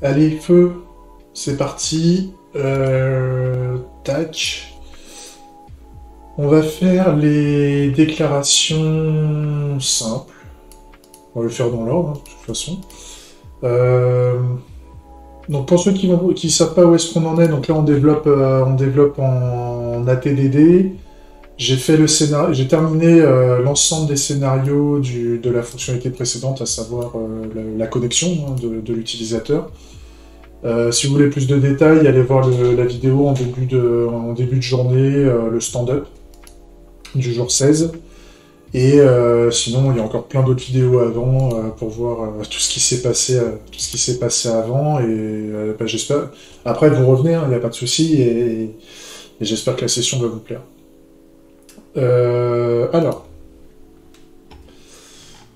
Allez, feu, c'est parti. Tac. On va faire les déclarations simples. On va le faire dans l'ordre, hein, de toute façon. Donc pour ceux qui savent pas où est-ce qu'on en est, donc là on développe en ATDD. J'ai fait le scénario, j'ai terminé l'ensemble des scénarios de la fonctionnalité précédente, à savoir la connexion hein, de l'utilisateur. Si vous voulez plus de détails, allez voir la vidéo en début de journée, le stand-up du jour 16. Et sinon, il y a encore plein d'autres vidéos avant pour voir tout ce qui s'est passé avant. Et bah, j'espère. Après, vous revenez, il n'y a pas de souci, et j'espère que la session va vous plaire. Alors,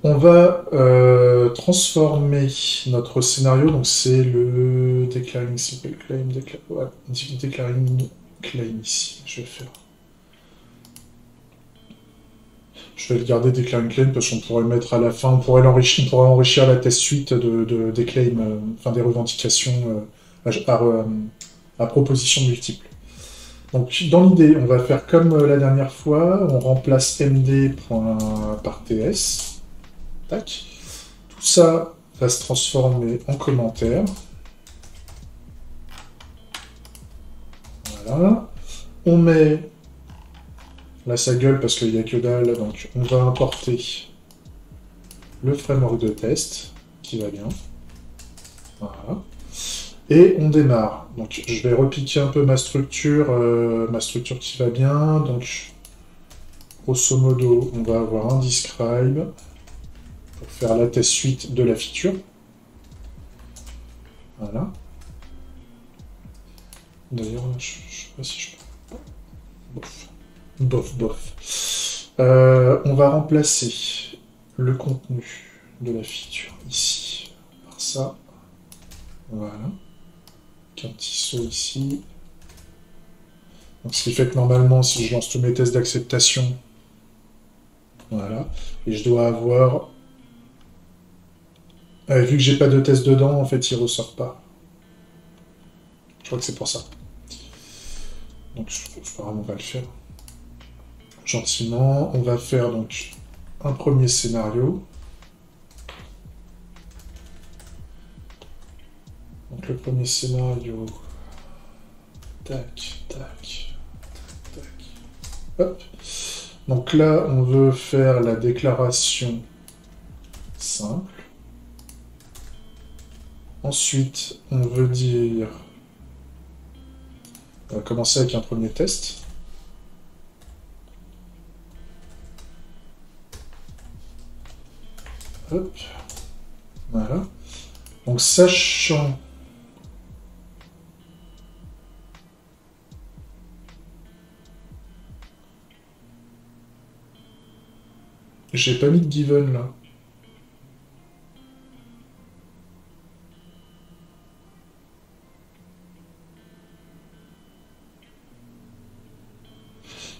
on va transformer notre scénario. Donc, c'est le declaring simple claim, declaring claim ici. Je vais faire. Je vais le garder declaring claim parce qu'on pourrait le mettre à la fin, on pourrait enrichir la test suite des claims, enfin des revendications à proposition multiples. Donc dans l'idée, on va faire comme la dernière fois, on remplace md.parts. Tac. Tout ça va se transformer en commentaire. Voilà. On met... Là, ça gueule parce qu'il n'y a que dalle, donc on va importer le framework de test, qui va bien. Voilà. Et on démarre. Donc, je vais repiquer un peu ma structure qui va bien. Donc, grosso modo, on va avoir un describe pour faire la test suite de la feature. Voilà. D'ailleurs, je sais pas si je peux... Bof. On va remplacer le contenu de la feature ici par ça. Voilà. Un petit saut ici. Donc, ce qui fait que normalement, si je lance tous mes tests d'acceptation, voilà, et je dois avoir... vu que j'ai pas de test dedans, en fait, il ressort pas. Je crois que c'est pour ça. Donc, je crois qu'on va le faire. Gentiment, on va faire donc un premier scénario. Donc le premier scénario, tac. Hop. Donc là, on veut faire la déclaration simple. Ensuite, on veut dire... On va commencer avec un premier test. Hop, voilà. Donc, sachant... J'ai pas mis de given, là.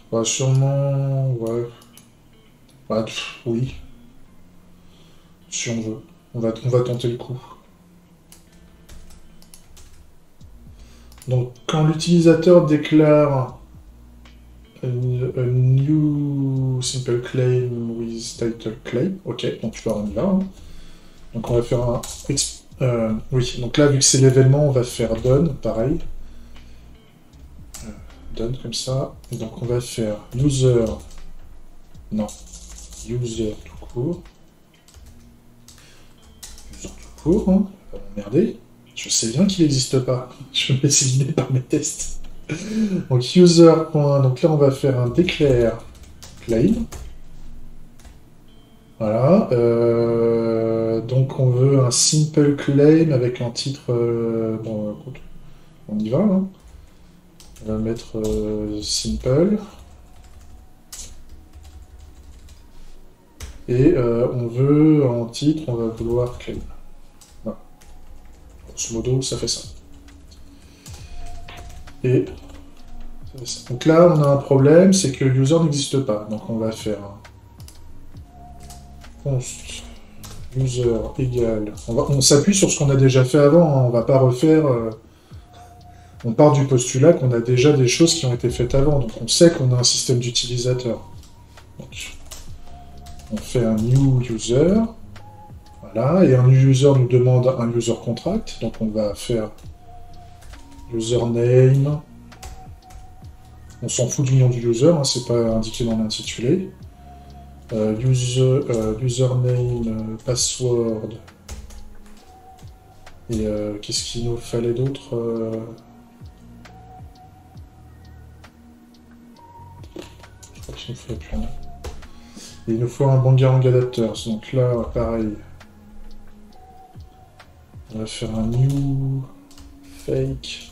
Bah, sûrement... Ouais. Bah, oui. Si on veut. On va tenter le coup. Donc, quand l'utilisateur déclare a new simple claim with title claim, ok, donc on y va. Hein. Donc on va faire un... oui, donc là, vu que c'est l'événement, on va faire done, pareil. Done, comme ça. Et donc on va faire user... Non. User tout court. Hein. Merdez. Je sais bien qu'il n'existe pas. Je vais m'éliminer par mes tests. Donc user. Donc là on va faire un declare claim. Voilà. Donc on veut un simple claim avec un titre. Bon, on y va. Hein. On va mettre simple. Et on veut en titre, on va vouloir claim. Grosso modo, ça fait ça. Et ça fait ça. Donc là, on a un problème, c'est que le user n'existe pas. Donc on va faire un const User égale... On s'appuie sur ce qu'on a déjà fait avant, hein, on va pas refaire... On part du postulat qu'on a déjà des choses qui ont été faites avant, donc on sait qu'on a un système d'utilisateur. Donc, on fait un new user, voilà, et un new user nous demande un user contract, donc on va faire username. On s'en fout du nom du user, hein, c'est pas indiqué dans l'intitulé. Username, password. Et qu'est-ce qu'il nous fallait d'autre Je crois qu'il nous fallait plus rien. Et il nous faut un Bangarang adapters. Donc là, pareil. On va faire un new fake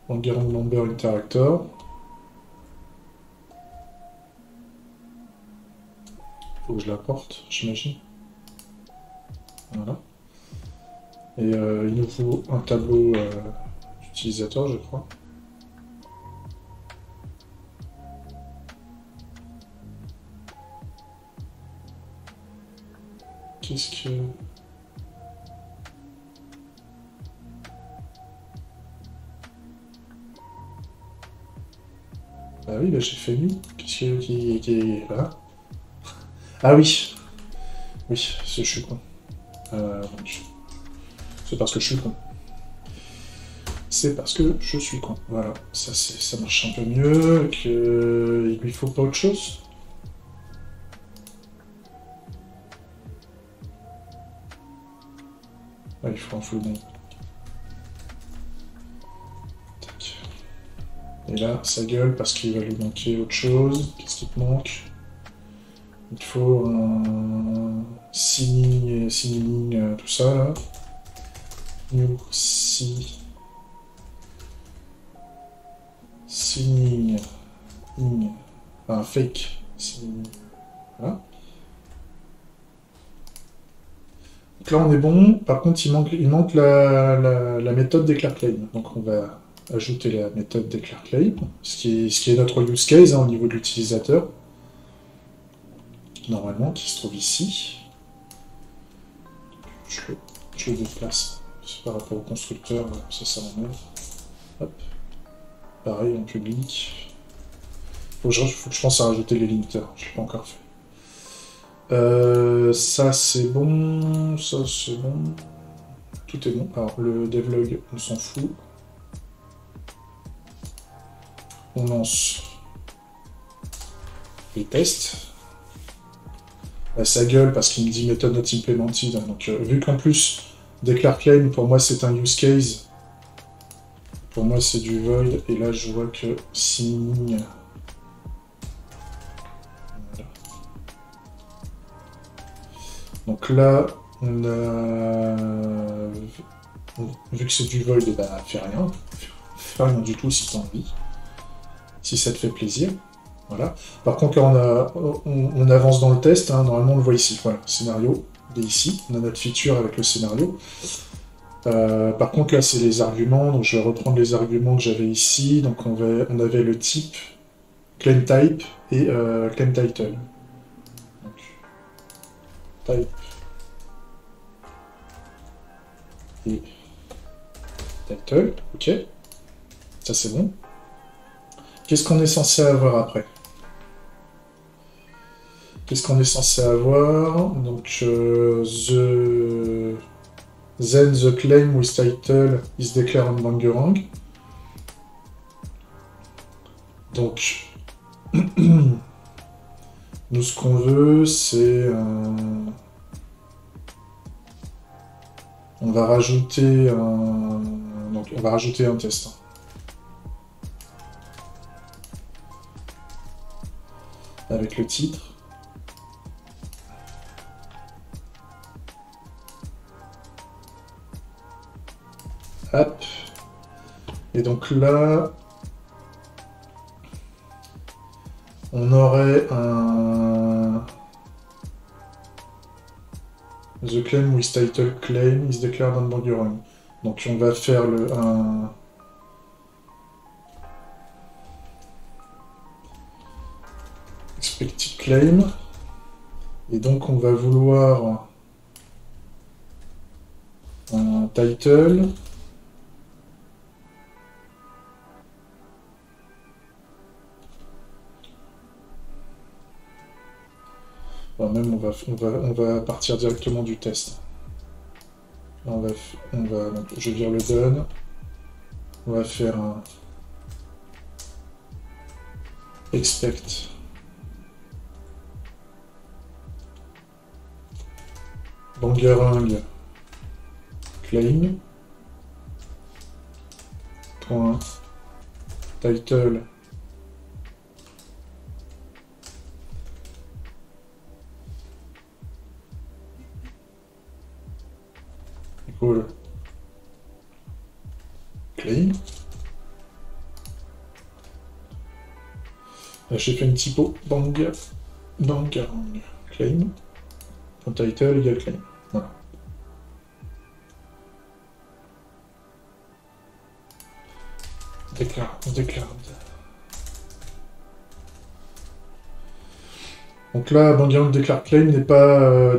Bangarang number interactor. Faut que je l'apporte, j'imagine. Voilà. Et il nous faut un tableau d'utilisateur, je crois. Qu'est-ce que... Ah oui, là j'ai fait new. Qu'est-ce qui est là? Ah oui. Oui, je suis con. C'est parce que je suis con. C'est parce que je suis con. Voilà, ça marche un peu mieux, il lui faut pas autre chose. Ah, il faut un full bon. Tac. Et là, ça gueule parce qu'il va lui manquer autre chose. Qu'est-ce qui te manque? Il faut un signing, tout ça là. New signing in, un fake signing. Voilà. Donc là on est bon. Par contre il manque la méthode declare claim. Donc on va ajouter la méthode declare claim, ce qui est notre use case hein, au niveau de l'utilisateur. Normalement, qui se trouve ici. Je le déplace. Par rapport au constructeur, ça m'emmène. Hop. Pareil, en public. Faut que je pense à rajouter les limiters. Je l'ai pas encore fait. Ça c'est bon. Ça c'est bon. Tout est bon. Alors le devlog, on s'en fout. On lance les tests. Là, ça gueule parce qu'il me dit method not implemented. Donc vu qu'en plus declare claim pour moi c'est un use case. Pour moi c'est du void et là je vois que signing. Voilà. Donc là on a vu que c'est du void, et bah fais rien. Fais rien du tout si tu as envie. Si ça te fait plaisir. Voilà. Par contre, là, on avance dans le test. Hein. Normalement, on le voit ici. Voilà, scénario, il est ici. On a notre feature avec le scénario. Par contre, là, c'est les arguments. Donc, je vais reprendre les arguments que j'avais ici. Donc, on avait le type, claim type et claim title. Donc, type et title. OK. Ça, c'est bon. Qu'est-ce qu'on est censé avoir après? Qu'est-ce qu'on est censé avoir? Donc, then the claim with title is declared on Bangarang. Donc, nous, ce qu'on veut, c'est... on va rajouter un... Donc, on va rajouter un test. Avec le titre. Hop. Et donc là, on aurait un... The claim with title claim is declared on Bangarang. Donc on va faire un... Expected claim. Et donc on va vouloir Title. Bon, même on va partir directement du test. Donc, je vire le done. On va faire un expect bangarang claim point title equal claim. Là, j'ai fait une typo bangarang claim point title égale claim. Voilà. On déclare. Donc là, bangarang déclare claim n'est pas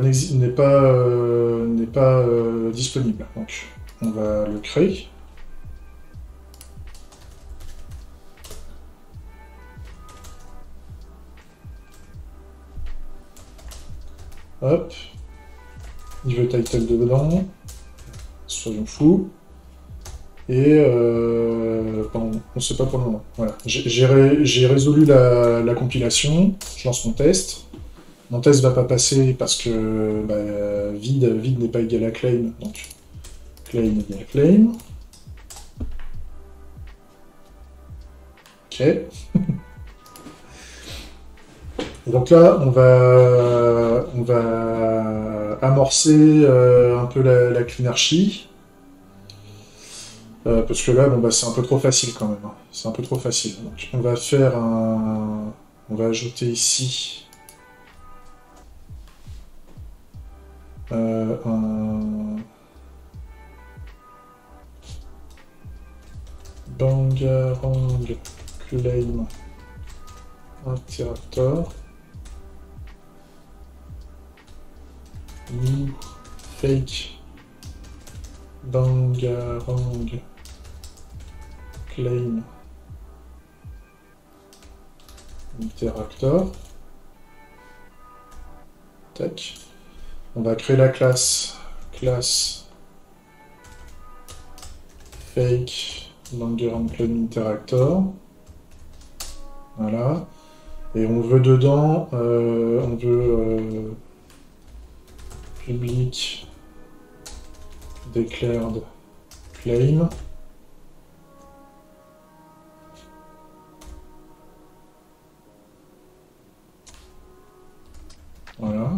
disponible. Donc on va le créer. Hop. Il veut title dedans. Soyons fous. Et pardon, on ne sait pas pour le moment. Voilà. J'ai résolu la compilation. Je lance mon test. Mon test va pas passer parce que vide n'est pas égal à claim. Donc claim égale claim. Ok. Et donc là, on va amorcer un peu la cleanarchy. Parce que là, c'est un peu trop facile quand même. Hein. C'est un peu trop facile. Donc, on va faire un... On va ajouter ici... un... bangarang claim interactor new fake bangarang claim interactor. Tac. On va créer la classe fake bangarang claim interactor. Voilà. Et on veut dedans, public declared claim. Voilà.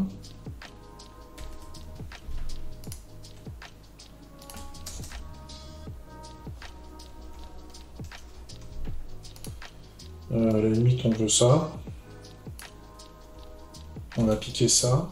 À la limite, on veut ça. On va piquer ça.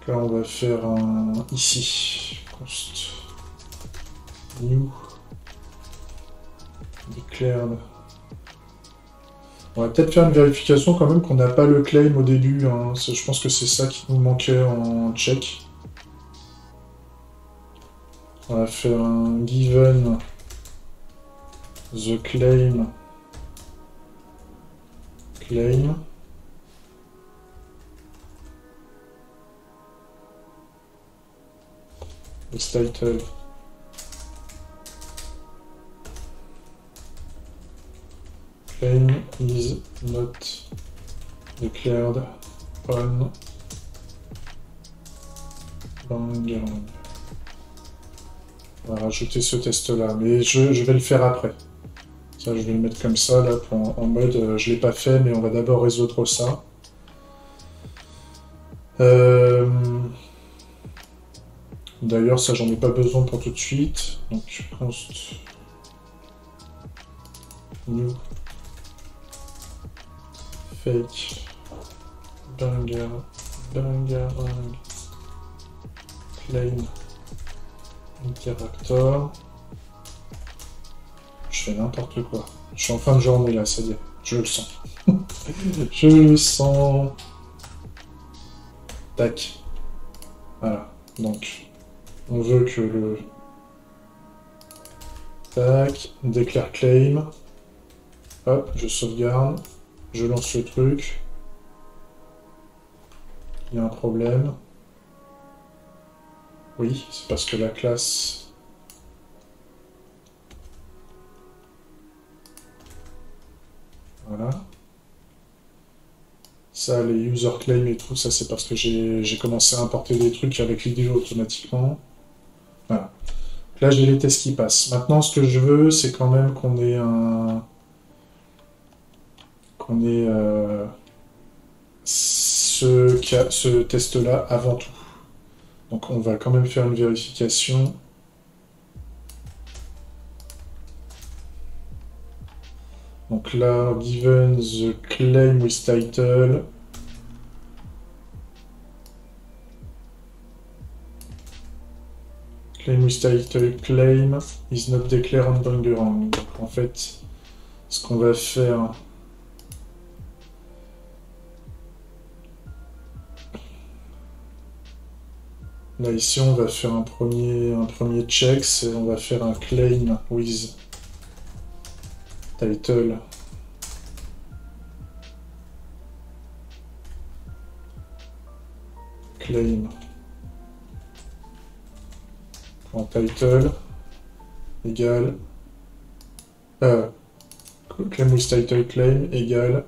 Là, on va faire un ici. Const new declared. On va peut-être faire une vérification quand même qu'on n'a pas le claim au début. Hein. Je pense que c'est ça qui nous manquait en check. On va faire un given the claim this title claim is not declared on bangarang. On va rajouter ce test-là, mais je vais le faire après. Ça, je vais le mettre comme ça, là, en mode, je l'ai pas fait, mais on va d'abord résoudre ça. D'ailleurs, ça, j'en ai pas besoin pour tout de suite. Donc, const new fake bangarang claim Interactor. Je fais n'importe quoi. Je suis en fin de journée là, ça y est. Je le sens. Je le sens. Tac. Voilà. Donc, on veut que le... Tac. Déclare claim. Hop, je sauvegarde. Je lance le truc. Il y a un problème. Oui, c'est parce que la classe... Voilà. Ça, les user claim et tout, ça c'est parce que j'ai commencé à importer des trucs avec l'idée automatiquement. Voilà. Donc là, j'ai les tests qui passent. Maintenant, ce que je veux, c'est quand même qu'on ait un... qu'on ait ce test-là avant tout. Donc on va quand même faire une vérification. Donc là, given the claim with title. Claim with title claim is not declared on background. Donc en fait, ce qu'on va faire... Là, ici, on va faire un premier check, et on va faire un claim with title. Claim. Title égale claim with title claim égale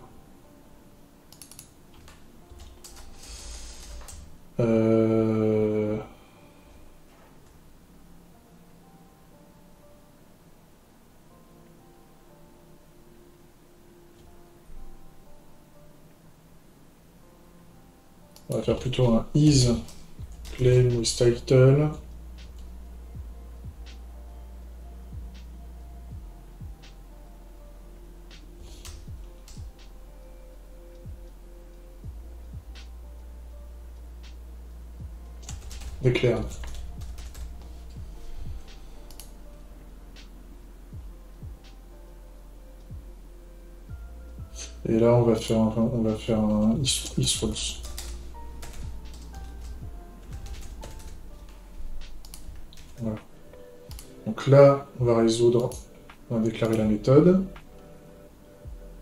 on va faire plutôt un is claim with title. Déclare. Et là, on va faire un is false. Voilà. Donc là, on va résoudre, on va déclarer la méthode.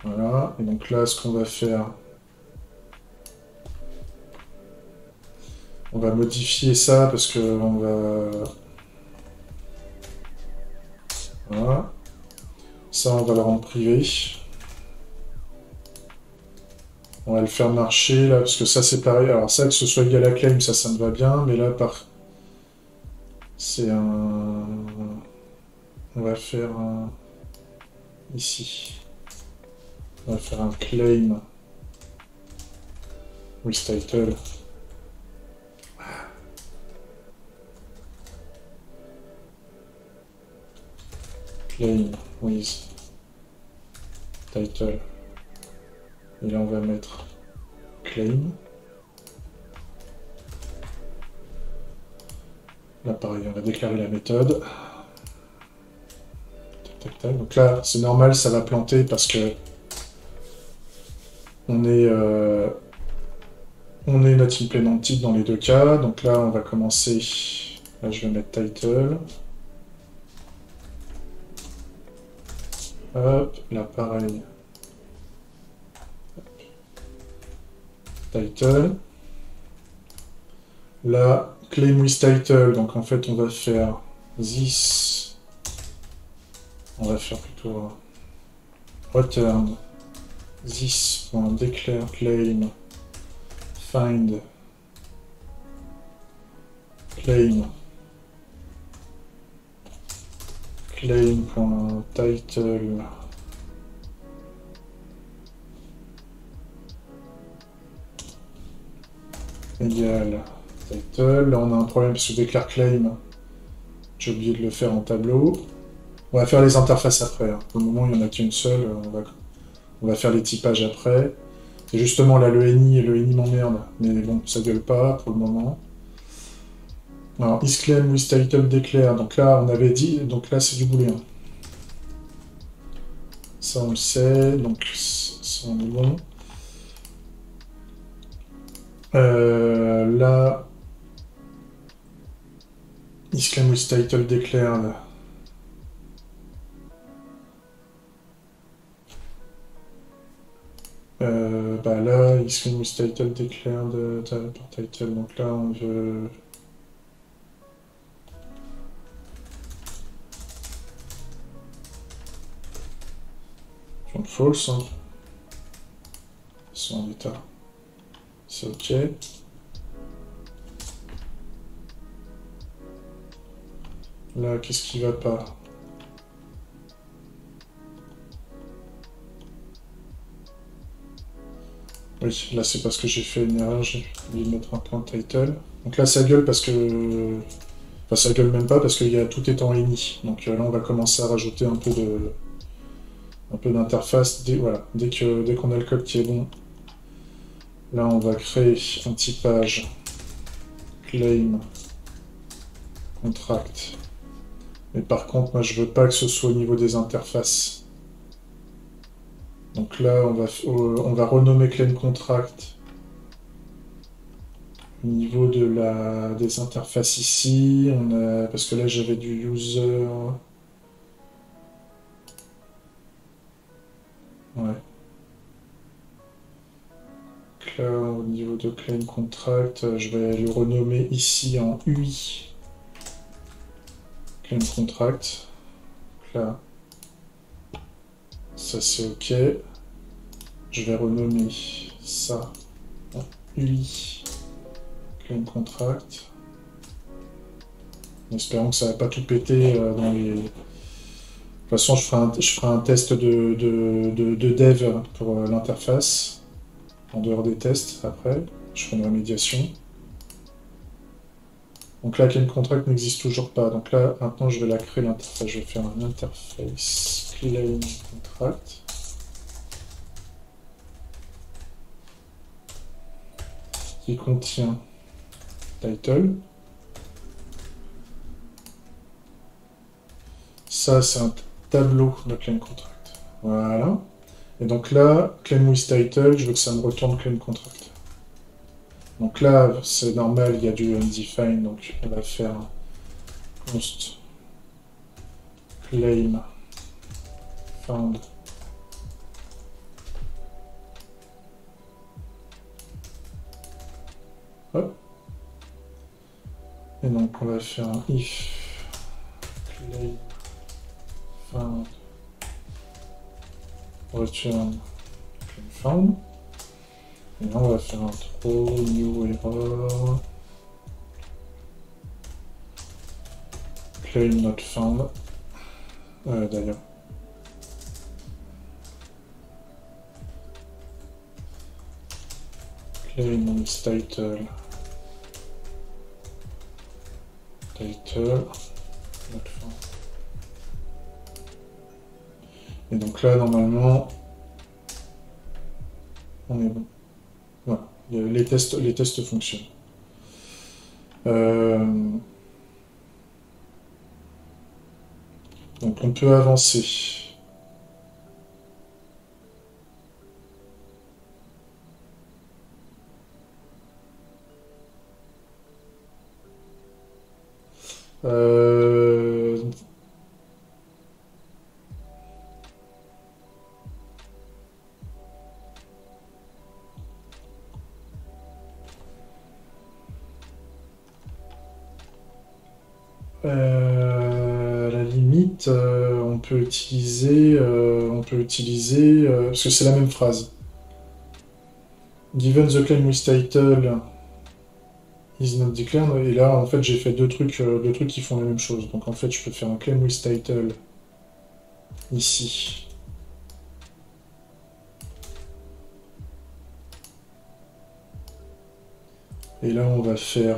Voilà. Et donc là, ce qu'on va faire, on va modifier ça parce que on va... Voilà. Ça, on va le rendre privé. On va le faire marcher là, parce que ça c'est pareil. Alors ça, que ce soit égal à claim, ça me va bien, mais là, c'est un... On va faire un... Ici. On va faire un claim with title. Claim with title. Et là, on va mettre claim. Là, pareil, on va déclarer la méthode. Tac, tac, tac. Donc là, c'est normal, ça va planter parce que on est not implemented dans les deux cas. Donc là, on va commencer. Là, je vais mettre title. Hop, là, pareil. Title. Là, claim with title, donc en fait on va faire this, on va faire plutôt return this.declare claim find claim claim.title égale title. Là on a un problème parce que déclare claim, j'ai oublié de le faire en tableau. On va faire les interfaces après, hein. Pour le moment il n'y en a qu'une seule, on va faire les typages après. Et justement là le NI m'emmerde, mais bon ça gueule pas pour le moment. Alors, isClaim with title declare. Donc là, on avait dit. Donc là, c'est du booléen. Ça, on le sait. Donc, ça, on est bon. Là, isClaim with title declared. Bah là, isClaim with title declared par title. Donc là, on veut. False, hein. C'est en état. C'est OK. Là, qu'est-ce qui va pas? Oui, là, c'est parce que j'ai fait une erreur. J'ai oublié de mettre un point title. Donc là, ça gueule parce que... Enfin, ça gueule même pas parce que tout est en ini. Donc là, on va commencer à rajouter un peu d'interface. Voilà, dès qu'on a le code qui est bon, là, on va créer un typage claim contract. Mais par contre, moi, je veux pas que ce soit au niveau des interfaces. Donc là, on va renommer claim contract au niveau des interfaces ici. Parce que là, j'avais du user. Ouais. Donc là, au niveau de claim contract, je vais le renommer ici en UI. Claim contract. Donc là, ça c'est OK. Je vais renommer ça en UI. Claim contract. En espérant que ça va pas tout péter dans les... De toute façon, je ferai un test de dev pour l'interface, en dehors des tests, après. Je ferai une remédiation. Donc là, claim contract n'existe toujours pas. Donc là, maintenant, je vais la créer, l'interface. Je vais faire un interface claim contract. Qui contient title. Ça, c'est un tableau de claim contract. Voilà. Et donc là, claim with title, je veux que ça me retourne claim contract. Donc là, c'est normal, il y a du undefined, donc on va faire const claim found. Hop. Et donc on va faire un if claim found return claim found. Et là on va faire un throw new error claim not found. D'ailleurs. Claim on title. Title. Not found. Et donc là, normalement, on est bon. Voilà. Les tests fonctionnent. Donc on peut avancer. Euh, à la limite, parce que c'est la même phrase. Given the claim with title is not declared, et là en fait j'ai fait deux trucs qui font la même chose. Donc en fait je peux faire un claim with title ici. Et là on va faire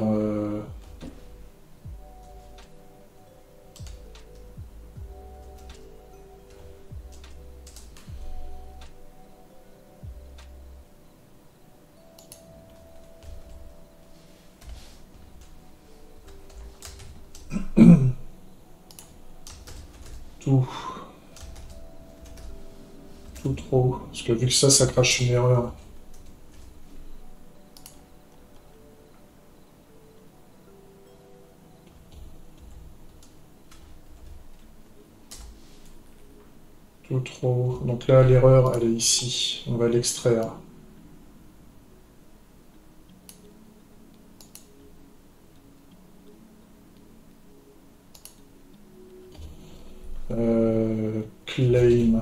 tout. Tout trop. Parce que vu que ça crache une erreur. Tout trop. Donc là, l'erreur, elle est ici. On va l'extraire. Claim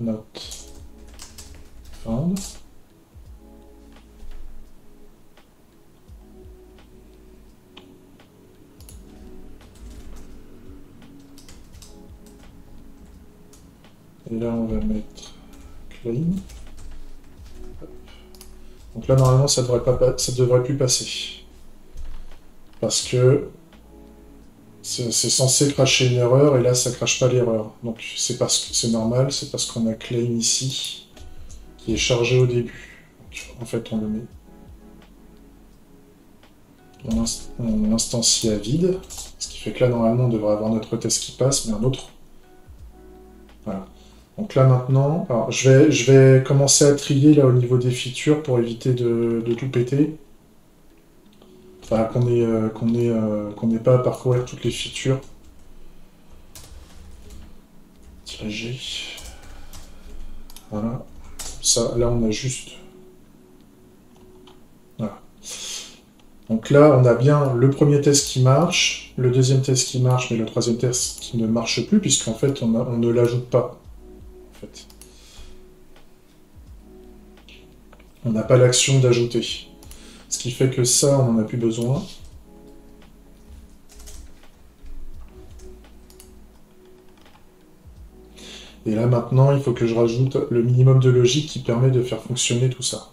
not found. Et là, on va mettre claim. Donc là, normalement, ça devrait plus passer. Parce que c'est censé cracher une erreur, et là, ça crache pas l'erreur. Donc c'est parce que c'est normal, c'est parce qu'on a claim ici, qui est chargé au début. Donc, en fait, on le met. On instancie à vide, ce qui fait que là, normalement, on devrait avoir notre test qui passe, mais un autre. Voilà. Donc là, maintenant, alors, je vais commencer à trier là au niveau des features pour éviter de tout péter. Enfin, qu'on n'ait pas à parcourir toutes les features. G. Voilà. Ça, là, on a juste... Voilà. Donc là, on a bien le premier test qui marche, le deuxième test qui marche, mais le troisième test qui ne marche plus, puisqu'en fait, on ne l'ajoute pas. En fait. On n'a pas l'action d'ajouter. Ce qui fait que ça, on n'en a plus besoin. Et là, maintenant, il faut que je rajoute le minimum de logique qui permet de faire fonctionner tout ça.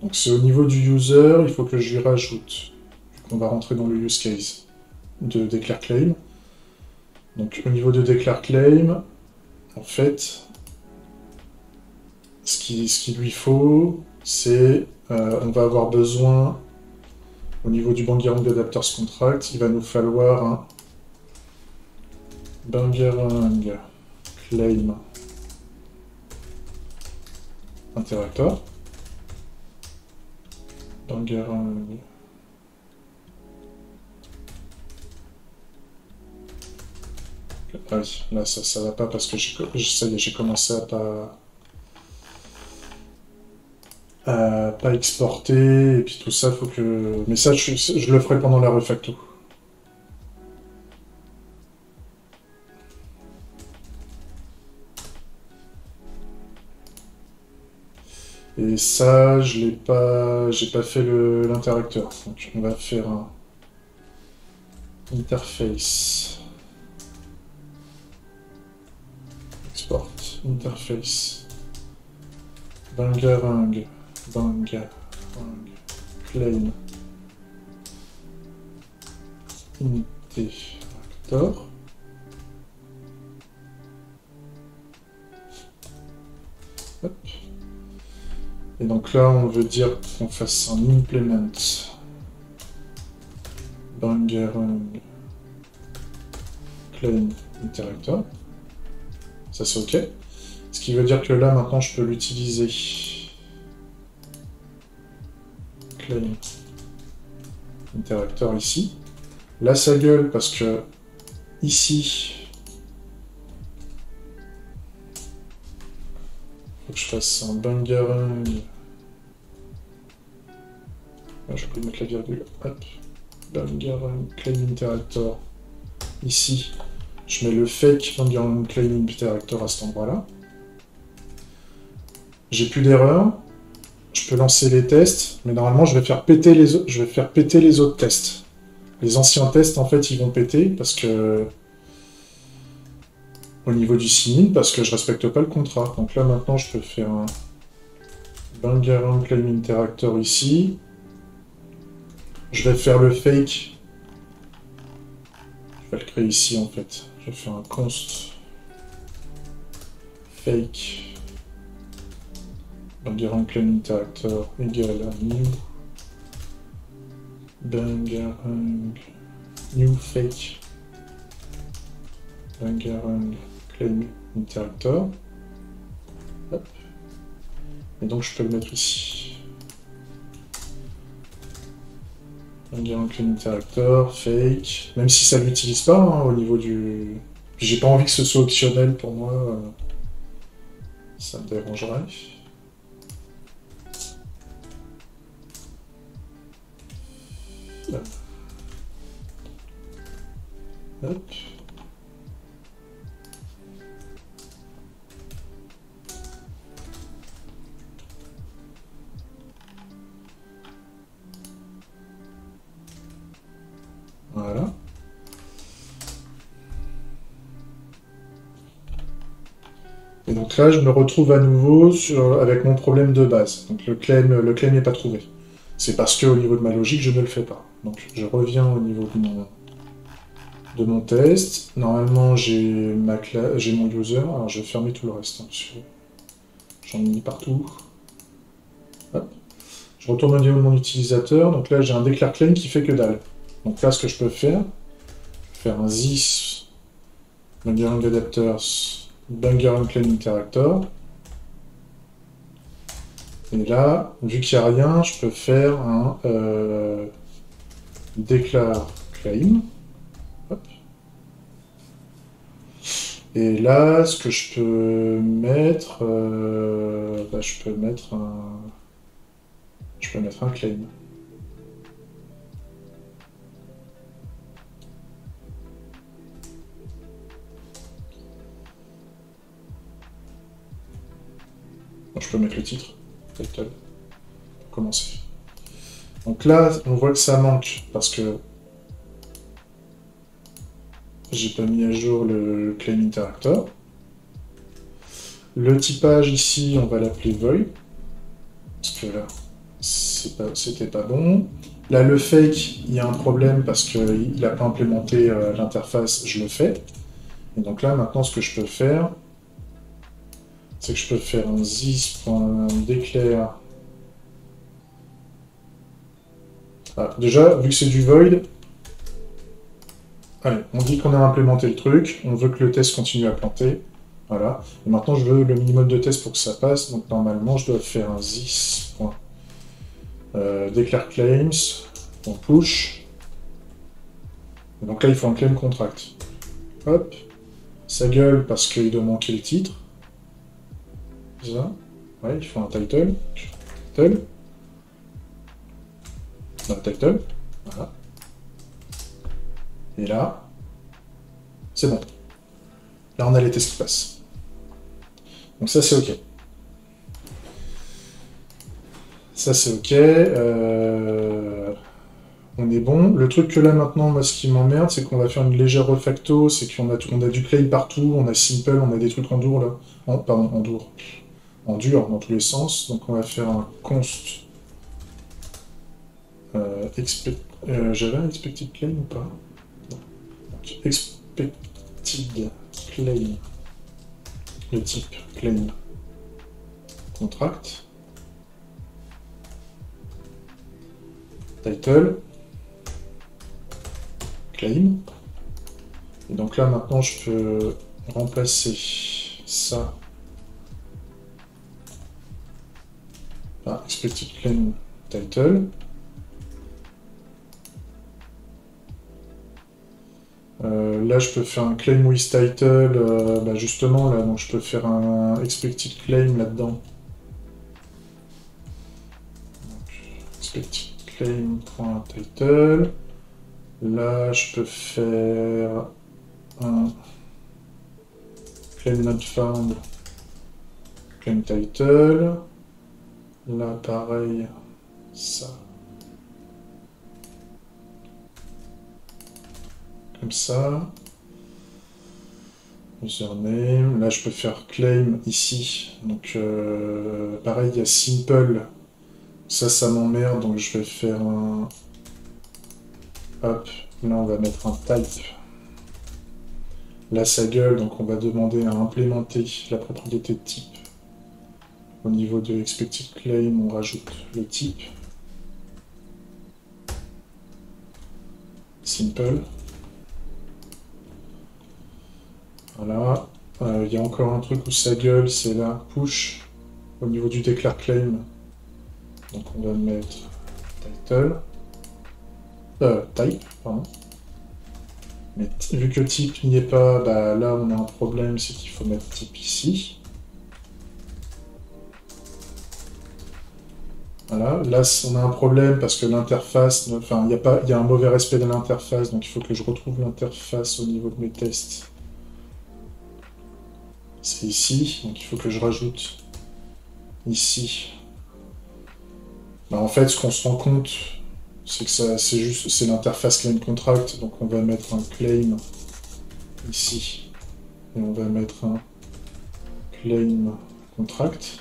Donc c'est au niveau du user, il faut que je lui rajoute. On va rentrer dans le use case de declare claim. Donc au niveau de declare claim, en fait, ce qu'il lui faut, c'est... on va avoir besoin, au niveau du Bangarang Adapters Contract, il va nous falloir un Bangarang Claim Interactor. Bangarang... Ah oui, là ça va pas parce que ça y est, j'ai commencé à pas exporter, et puis tout ça, faut que... Mais ça, je le ferai pendant la refacto. Et ça, j'ai pas fait l'interacteur. Donc on va faire un interface. Export, interface. Bangarang. Claim interactor. Hop. Et donc là, on veut dire qu'on fasse un implement Bangarang Claim interactor. Ça c'est OK. Ce qui veut dire que là, maintenant, je peux l'utiliser. Claim interactor ici. Là, ça gueule parce que ici, faut que je fasse un Bangarang. Ah, j'ai oublié de mettre la virgule. Hop. Bangarang Claim interactor. Ici, je mets le fake Bangarang Claim interactor à cet endroit-là. J'ai plus d'erreur. Je peux lancer les tests, mais normalement je vais faire péter les autres tests. Les anciens tests, en fait, ils vont péter parce que au niveau du sign-in, parce que je respecte pas le contrat. Donc là maintenant je peux faire un Bangarang Claim interactor ici. Je vais faire le fake. Je vais le créer ici en fait. Je vais faire un const fake Bangarang Claim interactor égale à new Bangarang new fake Bangarang Claim Interactor. Hop. Et donc je peux le mettre ici. Bangarang Claim Interactor, fake. Même si ça ne l'utilise pas hein, au niveau du. J'ai pas envie que ce soit optionnel pour moi. Ça me dérangerait. Hop. Hop. Voilà. Et donc là, je me retrouve à nouveau avec mon problème de base. Donc le claim n'est pas trouvé. C'est parce qu'au niveau de ma logique, je ne le fais pas. Donc je reviens au niveau de mon test. Normalement, j'ai mon user. Alors je vais fermer tout le reste. Hein, j'en ai mis partout. Hop. Je retourne au niveau de mon utilisateur. Donc là, j'ai un declare claim qui fait que dalle. Donc là, ce que je peux faire un this Bangarang adapters Bangarang claim interactor. Et là, vu qu'il n'y a rien, je peux faire un declare claim. Hop. Et là, ce que je peux mettre, je peux mettre un claim. Je peux mettre le titre, title, pour commencer. Donc là, on voit que ça manque, parce que j'ai pas mis à jour le claim interactor. Le typage ici, on va l'appeler void, parce que là, c'était pas bon. Là, le fake, il y a un problème, parce qu'il n'a pas implémenté l'interface, je le fais. Et donc là, maintenant, ce que je peux faire, c'est que je peux faire un this.declare. Ah, déjà, vu que c'est du void, allez, on dit qu'on a implémenté le truc, on veut que le test continue à planter. Voilà. Et maintenant, je veux le minimum de test pour que ça passe. Donc normalement, je dois faire un this.declare claims, on push. Et donc là, il faut un claim contract. Hop. Ça gueule parce qu'il doit manquer le titre. Ça. Ouais, il faut un title. Title. Un title. Voilà. Et là, c'est bon. Là, on a les tests qui passent. Donc ça, c'est OK. Ça, c'est OK. On est bon. Le truc que là, maintenant, moi, ce qui m'emmerde, c'est qu'on va faire une légère refacto, c'est qu'on a du claim partout, on a simple, on a des trucs en dur, là. Pardon, en dur. En dur, dans tous les sens. Donc on va faire un const j'avais un expected claim ou pas? Non. Donc, expected claim, le type claim contract, title, claim. Et donc là maintenant je peux remplacer ça par expected claim title. Là, je peux faire un claim with title, justement, là, donc je peux faire un expected claim là-dedans. Expected claim.title. Là, je peux faire un claim not found, claim title. Là, pareil, ça. Comme ça. Username. Là, je peux faire claim ici. Donc, pareil, il y a simple. Ça m'emmerde. Donc, je vais faire un. Hop. Là, on va mettre un type. Là, ça gueule. Donc, on va demander à implémenter la propriété de type. Au niveau de expected claim, on rajoute le type. Simple. Voilà. Il y a encore un truc où ça gueule, c'est là, push, au niveau du declare claim. Donc on va mettre title. Type, pardon. Mais vu que type n'y est pas, bah là on a un problème, c'est qu'il faut mettre type ici. Voilà, là on a un problème parce que l'interface, enfin il y a un mauvais respect de l'interface, donc il faut que je retrouve l'interface au niveau de mes tests. C'est ici, donc il faut que je rajoute ici. Bah, en fait, ce qu'on se rend compte, c'est que c'est l'interface claim contract, donc on va mettre un claim ici, et on va mettre un claim contract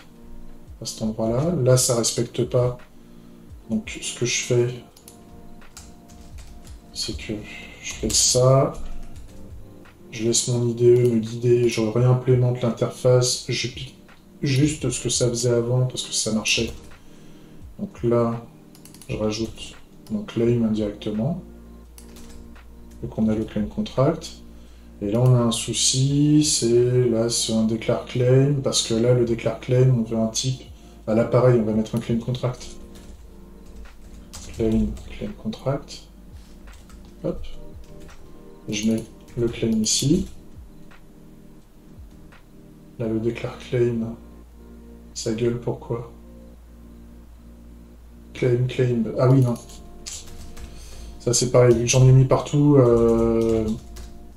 à cet endroit-là. Là, ça respecte pas. Donc, ce que je fais, c'est que je fais ça, je laisse mon IDE me guider, je réimplémente l'interface, je pique juste ce que ça faisait avant parce que ça marchait. Donc là, je rajoute mon claim indirectement. Donc on a le claim contract. Et là, on a un souci, c'est un declare claim, parce que là, le declare claim, on veut un type. À l'appareil, on va mettre un claim contract. Claim contract. Hop. Et je mets le claim ici. Là, le declare claim, ça gueule pourquoi? Claim. Ah oui, non. Ça, c'est pareil, vu que j'en ai mis partout,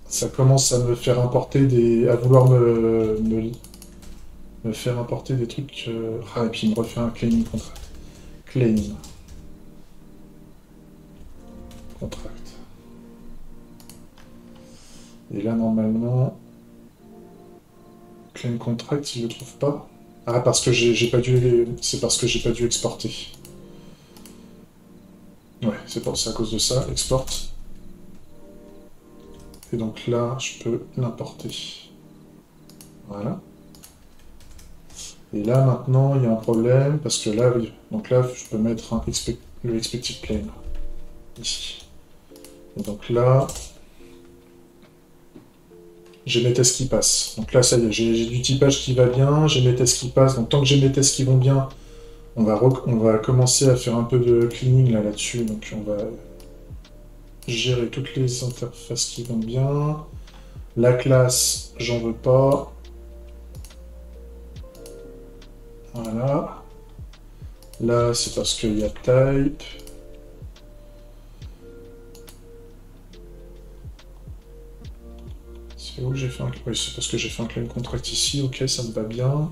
ça commence à me faire importer à vouloir me faire importer des trucs. Ah, et puis il me refait un claim contract. Claim contract. Et là, normalement, claim contract, il le trouve pas. Ah, parce que j'ai pas dû. C'est parce que j'ai pas dû exporter. Ouais, c'est à cause de ça. Export. Et donc là, je peux l'importer. Voilà. Et là, maintenant, il y a un problème, parce que là, oui. Donc là, je peux mettre le expected claim. Ici. Et donc là, j'ai mes tests qui passent. Donc là, ça y est, j'ai du typage qui va bien, j'ai mes tests qui passent. Donc tant que j'ai mes tests qui vont bien, on va commencer à faire un peu de cleaning là-dessus. Donc on va gérer toutes les interfaces qui vont bien. La classe, j'en veux pas. Voilà. Là, c'est parce qu'il y a type. C'est où j'ai fait un... Oui, c'est parce que j'ai fait un claim contract ici. Ok, ça me va bien.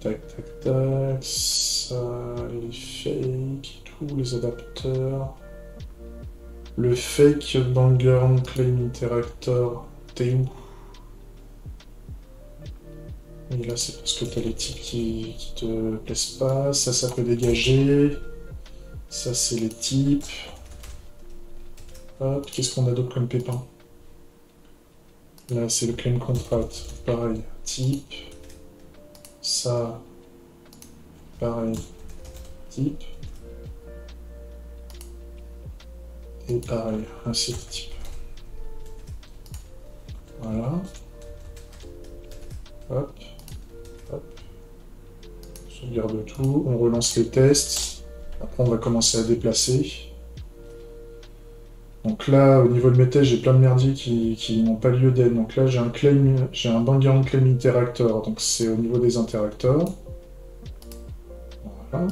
Tac, tac, tac. Ça, les fakes, tous les adapteurs. Le fake banger claim interactor, t'es où? Et là, c'est parce que t'as les types qui te plaisent pas. Ça peut dégager. Ça, c'est les types. Hop, qu'est-ce qu'on a d'autre comme pépin? Là, c'est le claim contract. Pareil, type. Ça, pareil, type. Et pareil, ainsi de type. Voilà. Hop. Hop. On sauvegarde tout, on relance les tests. Après, on va commencer à déplacer. Donc là, au niveau de mes tests, j'ai plein de merdiers qui n'ont pas lieu d'être. Donc là, j'ai un banger claim interactor. Donc c'est au niveau des interacteurs. Voilà.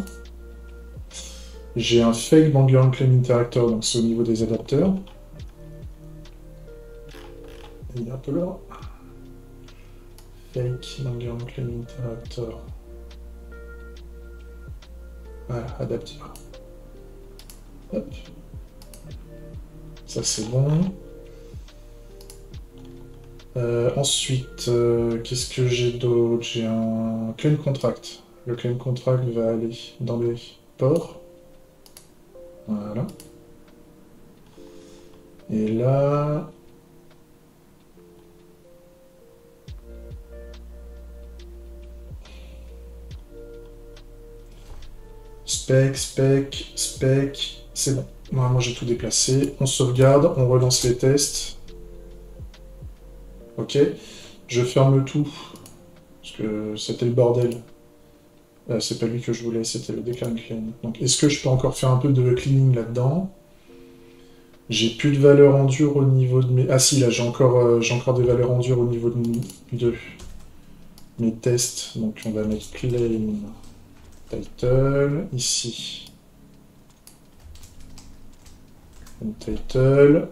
J'ai un fake banger claim interactor, donc c'est au niveau des adapteurs. Il est un peu là. Fake banger claim interactor. Voilà, adapteur. Hop. Ça c'est bon. Ensuite, qu'est-ce que j'ai d'autre? J'ai un claim contract. Le claim contract va aller dans les ports. Voilà. Et là... Spec, c'est bon. Moi j'ai tout déplacé. On sauvegarde, on relance les tests. Ok. Je ferme tout. Parce que c'était le bordel. C'est pas lui que je voulais, c'était le declaring claim. Donc, est-ce que je peux encore faire un peu de cleaning là-dedans? J'ai plus de valeur en dur au niveau de mes... Ah si, là, j'ai encore des valeurs en dur au niveau de mes tests. Donc, on va mettre claim title, ici. Title.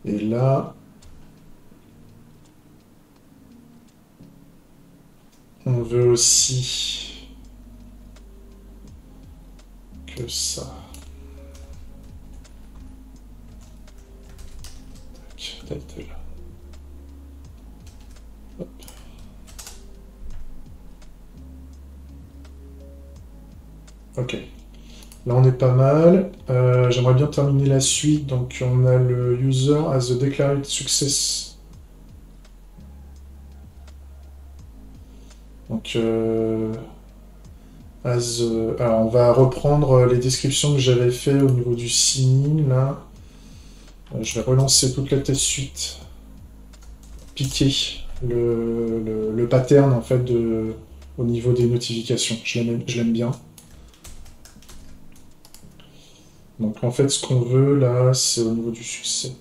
Et là, on veut aussi que ça. Title. Hop. Ok. Là, on est pas mal. J'aimerais bien terminer la suite. Donc, on a le user as a declared success. Donc, alors, on va reprendre les descriptions que j'avais fait au niveau du signing, là. Je vais relancer toute la test suite. Piquer le pattern, en fait, au niveau des notifications. Je l'aime bien. Donc, en fait, ce qu'on veut, là, c'est au niveau du succès.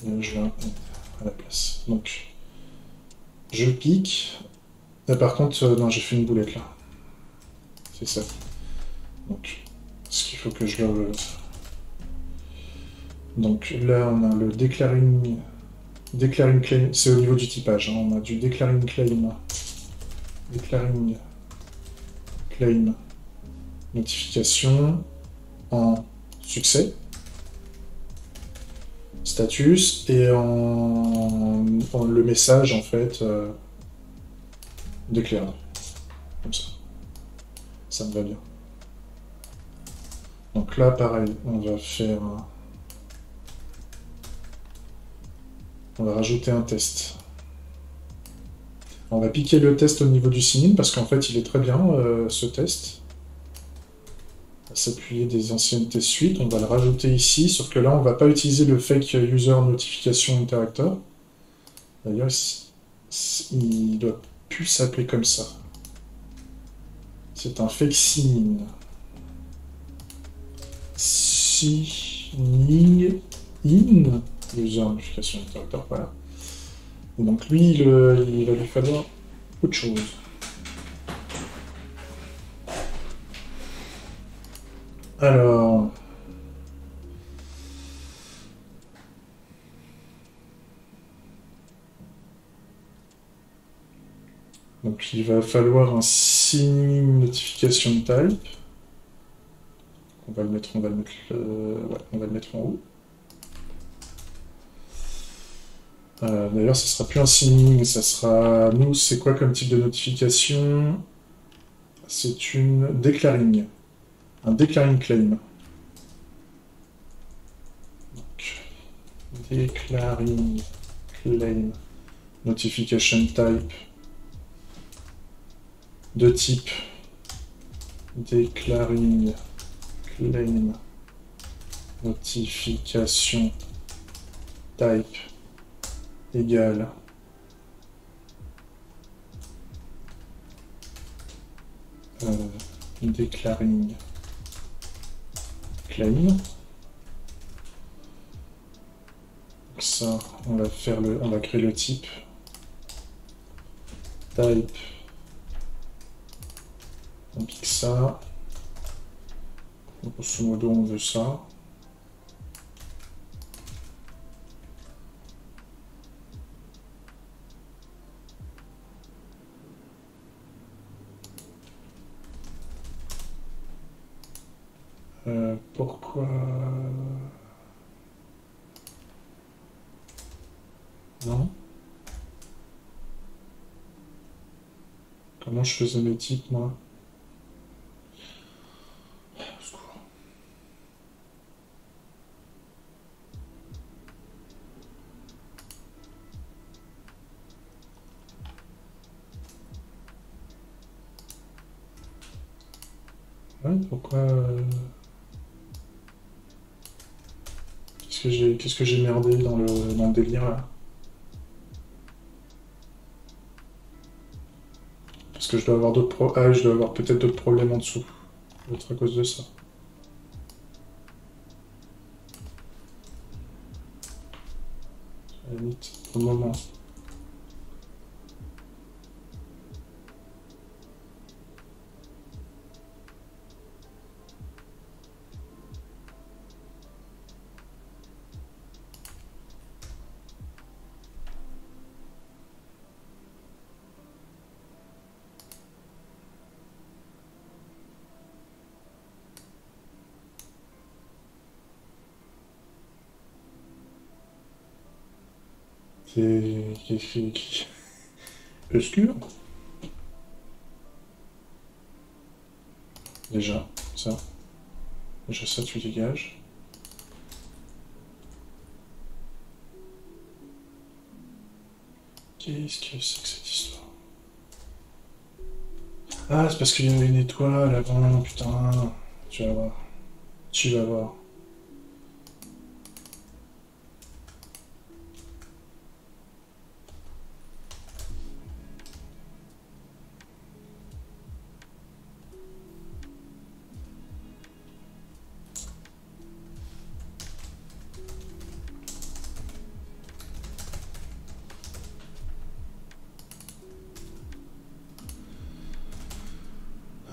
Je vais à la place. Donc, je pique. Ah, par contre, non, j'ai fait une boulette, là. C'est ça. Donc, ce qu'il faut que je le... Donc, là, on a le declaring claim. C'est au niveau du typage. Hein. On a du declaring claim. Declaring claim. Notification en succès. Status. Et en le message, en fait, declared. Comme ça. Ça me va bien. Donc là, pareil, on va faire... On va rajouter un test. On va piquer le test au niveau du signing parce qu'en fait, il est très bien, ce test. On va s'appuyer des anciennes test suites. On va le rajouter ici, sauf que là, on ne va pas utiliser le fake user notification interactor. D'ailleurs, il ne doit plus s'appeler comme ça. C'est un fake signing. Signing in user notification interactor, voilà. Et donc lui, il va lui falloir autre chose. Alors... Donc il va falloir un signing notification type. On va le mettre en haut. D'ailleurs, ça sera plus un signing, ça sera... Nous, c'est quoi comme type de notification? C'est une declaring. Un declaring claim. Donc, declaring claim. Notification type. De type declaring claim. Notification type égale declaring claim. Donc ça, on va créer le type type. On pique ça. Grosso modo, on veut ça. Pourquoi... Non? Comment je faisais mes types, moi? Ouais, pourquoi... Qu'est-ce que j'ai merdé dans le délire, là? Parce que je dois avoir d'autres Ah, je dois avoir peut-être d'autres problèmes en dessous. Ça doit être à cause de ça. À la limite, pour le moment. C'est... Obscur. Déjà, ça. Déjà ça, tu dégages. Qu'est-ce que c'est que cette histoire? Ah, c'est parce qu'il y avait une étoile avant, putain. Tu vas voir. Tu vas voir.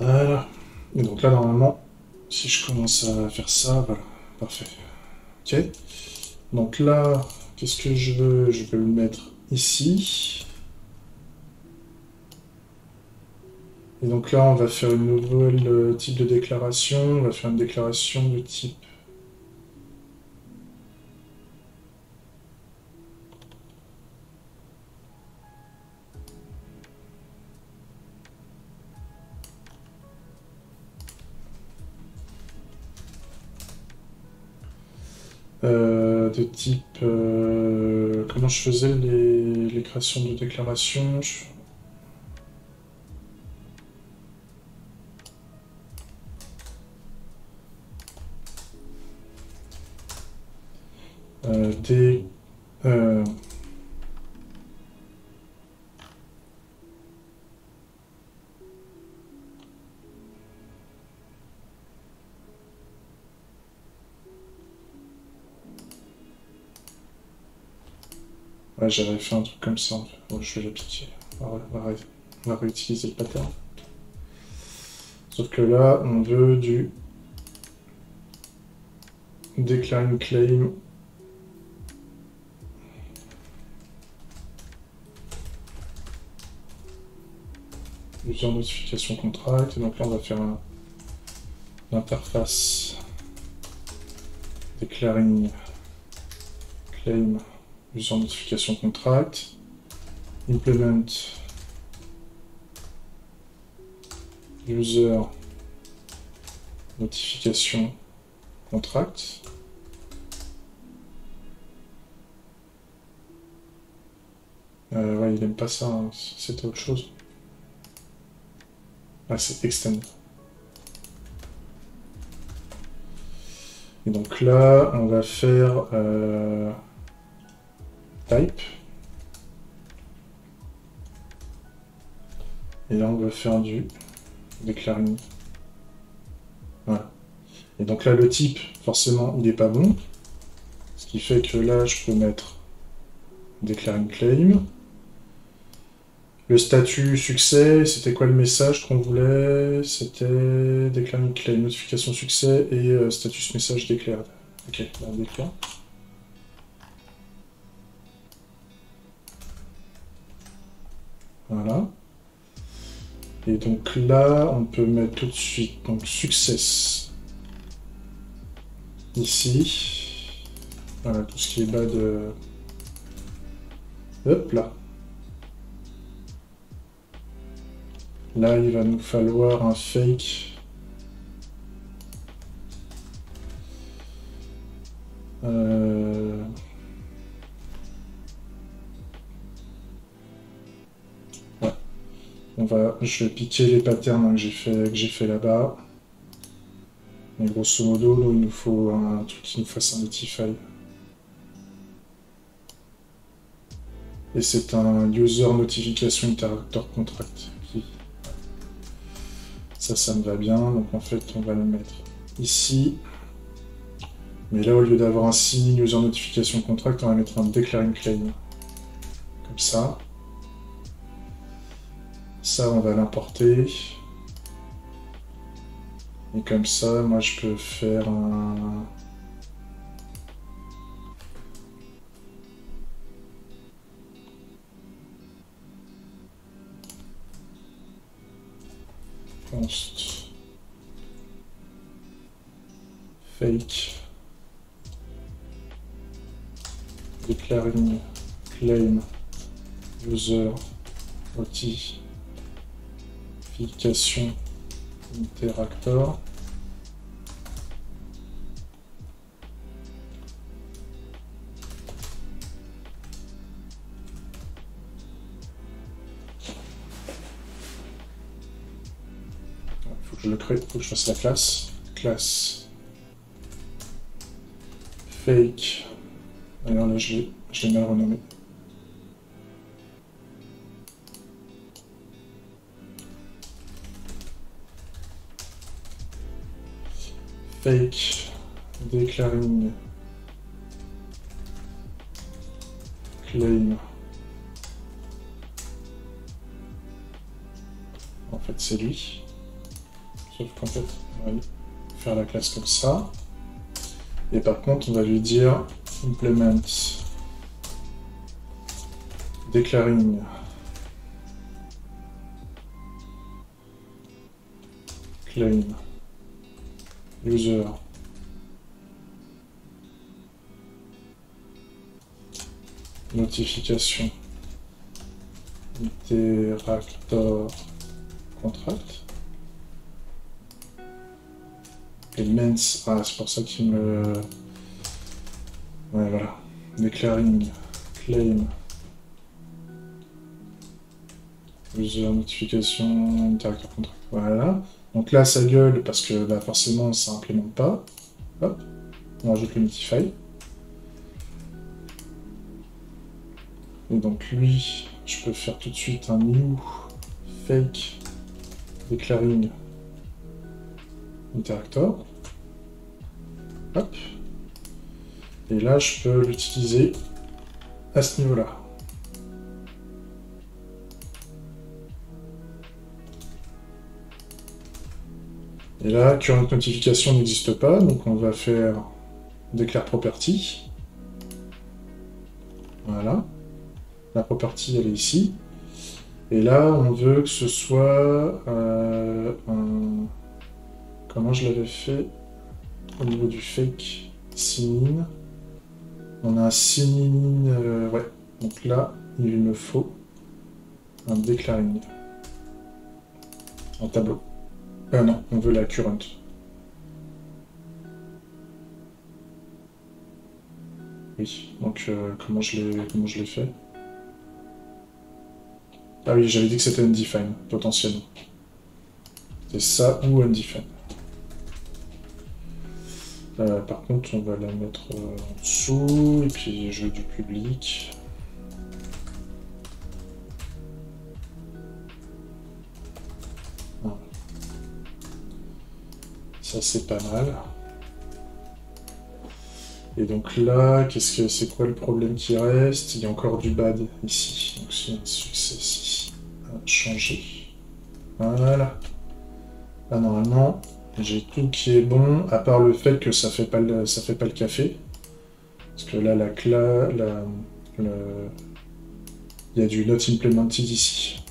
Voilà. Et donc là, normalement, si je commence à faire ça, voilà. Parfait. Ok. Donc là, qu'est-ce que je veux? Je peux le mettre ici. Et donc là, on va faire une nouvelle type de déclaration. On va faire une déclaration de type... comment je faisais les créations de déclarations? Des... Ouais, j'avais fait un truc comme ça, en fait. Bon, je vais l'appliquer. On va réutiliser le pattern. Sauf que là, on veut du decline claim. User notification contract. Et donc là, on va faire l'interface declaring claim user notification contract. Implement user notification contract. Ouais, il aime pas ça, hein. C'était autre chose. Ah, c'est extend. Et donc là, on va faire type. Et là, on va faire du declaring. Voilà. Et donc là, le type, forcément, il n'est pas bon. Ce qui fait que là, je peux mettre declaring claim. Le statut succès, c'était quoi le message qu'on voulait? C'était declaring claim, notification succès et status message declared. Ok, là, on déclare. Voilà. Et donc là, on peut mettre tout de suite donc success ici. Voilà, tout ce qui est bas de... Hop là. Là, il va nous falloir un fake. Ouais. Je vais piquer les patterns que j'ai fait là-bas. Mais grosso modo, nous, il nous faut un truc qui nous fasse un notify. Et c'est un user notification interactor contract. Ça me va bien. Donc en fait, on va le mettre ici. Mais là, au lieu d'avoir un signing user notification contract, on va mettre un declaring claim. Comme ça. Ça, on va l'importer. Et comme ça, moi, je peux faire un... const fake declaring claim user notification interactor je le crée, il faut que je fasse la classe fake. Alors là, je l'ai mal renommé. Fake declaring claim. En fait, c'est lui. Sauf qu'en fait, on va faire la classe comme ça. Et par contre, on va lui dire implement declaring claim user notification interactor contract. Et mens, ah c'est pour ça qu'il me... Ouais voilà. Declaring claim user notification interactor contract. Voilà. Donc là ça gueule parce que bah, forcément ça implémente pas. Hop, on rajoute le notify. Et donc lui, je peux faire tout de suite un new fake declaring interactor. Hop. Et là, je peux l'utiliser à ce niveau-là. Et là, current notification n'existe pas, donc on va faire declare property. Voilà. La property, elle est ici. Et là, on veut que ce soit un... Comment je l'avais fait au niveau du fake sign-in? On a un sign-in, ouais. Donc là, il me faut un declaring. Un tableau. Non, on veut la current. Oui, donc comment je l'ai fait? Ah oui, j'avais dit que c'était undefined, potentiellement. C'est ça ou undefined. Par contre, on va la mettre en dessous, et puis jeu du public. Voilà. Ça, c'est pas mal. Et donc là, c'est quoi le problème qui reste? Il y a encore du bad ici. Donc s'il y a un succès ici, à changer. Voilà. Là, normalement, j'ai tout qui est bon, à part le fait que ça fait pas le café. Parce que là, il y a du not implemented ici.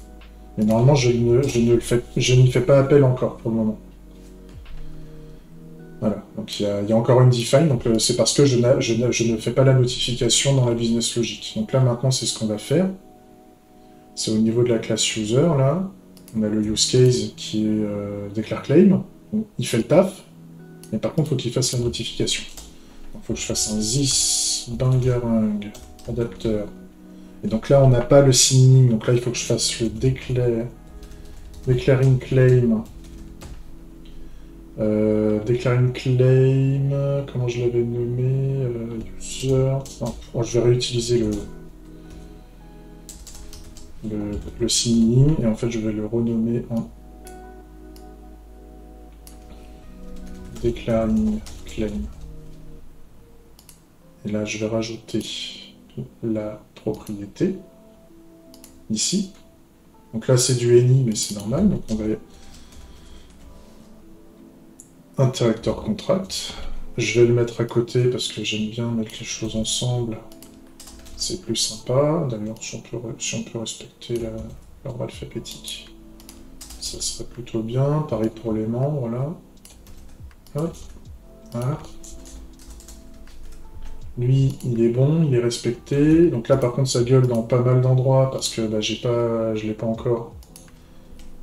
Mais normalement, je n'y fais pas appel encore pour le moment. Voilà, donc il y a encore une define, donc c'est parce que je ne fais pas la notification dans la business logic. Donc là, maintenant, c'est ce qu'on va faire. C'est au niveau de la classe user, là. On a le use case qui est declare claim. Donc, il fait le taf, mais par contre, il faut qu'il fasse la notification. Donc, il faut que je fasse un this bangarang adapter. Et donc là, on n'a pas le signing, donc là, il faut que je fasse le declaring claim Declaring claim, comment je l'avais nommé, user. Non, bon, je vais réutiliser le signing et en fait je vais le renommer en Declaring claim. Et là je vais rajouter la propriété ici. Donc là c'est du any mais c'est normal, donc on va interactor contract. Je vais le mettre à côté parce que j'aime bien mettre les choses ensemble. C'est plus sympa. D'ailleurs, si on peut respecter l'ordre alphabétique, ça serait plutôt bien. Pareil pour les membres, là. Hop. Voilà. Lui, il est bon, il est respecté. Donc là, par contre, ça gueule dans pas mal d'endroits parce que bah, je l'ai pas encore.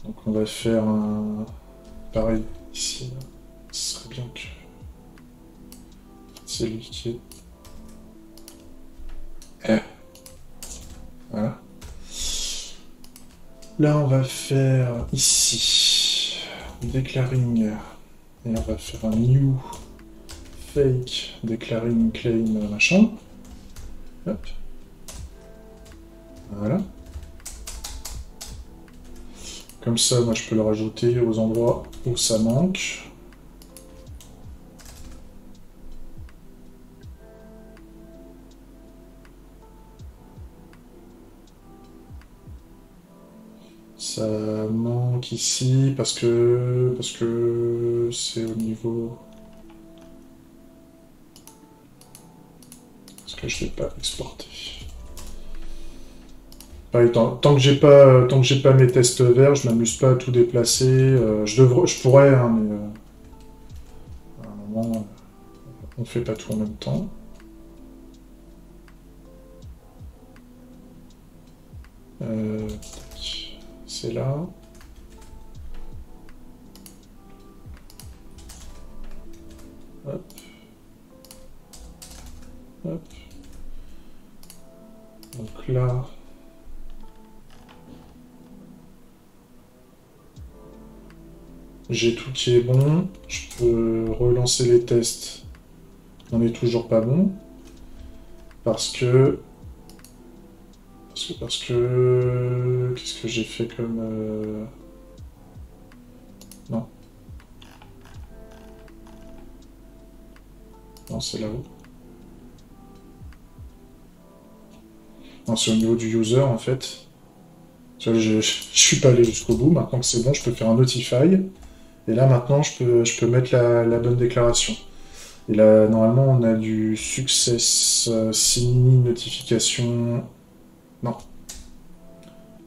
Donc on va faire un... Pareil, ici. Là. Ce serait bien que... C'est lui qui est... Voilà. Là, on va faire ici declaring et on va faire un new fake declaring claim machin. Hop. Voilà. Comme ça, moi, je peux le rajouter aux endroits où ça manque. Ça manque ici parce que c'est au niveau... Parce que je ne l'ai pas exporté. Pareil, tant que j'ai pas mes tests verts, je m'amuse pas à tout déplacer. Je pourrais, hein, mais à un moment, on fait pas tout en même temps. C'est là. Hop. Hop. Donc là... J'ai tout qui est bon. Je peux relancer les tests. On n'est toujours pas bon. Parce que... Qu'est-ce que j'ai fait comme... Non. Non, c'est là-haut. Non, c'est au niveau du user, en fait. Tu vois, je suis pas allé jusqu'au bout. Maintenant que c'est bon, je peux faire un notify. Et là, maintenant, je peux mettre la bonne déclaration. Et là, normalement, on a du success signing notification... Non.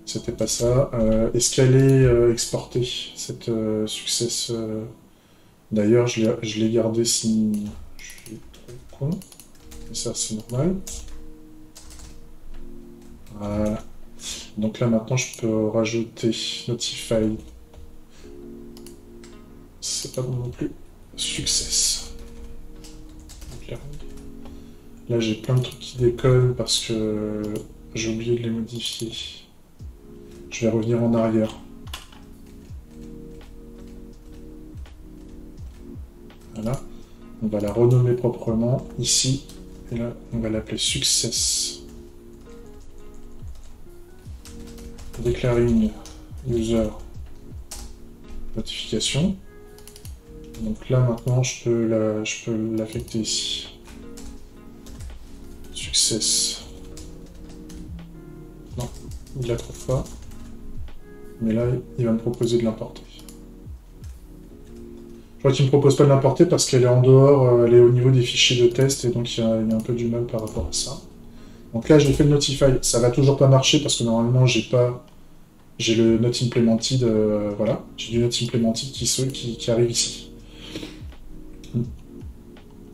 C'était pas ça. Est-ce qu'elle est exportée, cette success D'ailleurs, je l'ai gardé si... Je suis trop con. Et ça, c'est normal. Voilà. Donc là, maintenant, je peux rajouter Notify. C'est pas bon non plus. Success. Là, j'ai plein de trucs qui déconnent parce que j'ai oublié de les modifier. Je vais revenir en arrière. Voilà. On va la renommer proprement ici. Et là, on va l'appeler Success. Declaring user notification. Donc là, maintenant, je peux l'affecter ici. Success. Non, il la trouve pas. Mais là, il va me proposer de l'importer. Je crois qu'il ne me propose pas de l'importer parce qu'elle est en dehors, elle est au niveau des fichiers de test, et donc il y a un peu du mal par rapport à ça. Donc là, j'ai fait le Notify. Ça va toujours pas marcher parce que normalement, j'ai le not implemented, voilà. J'ai du not implemented qui arrive ici.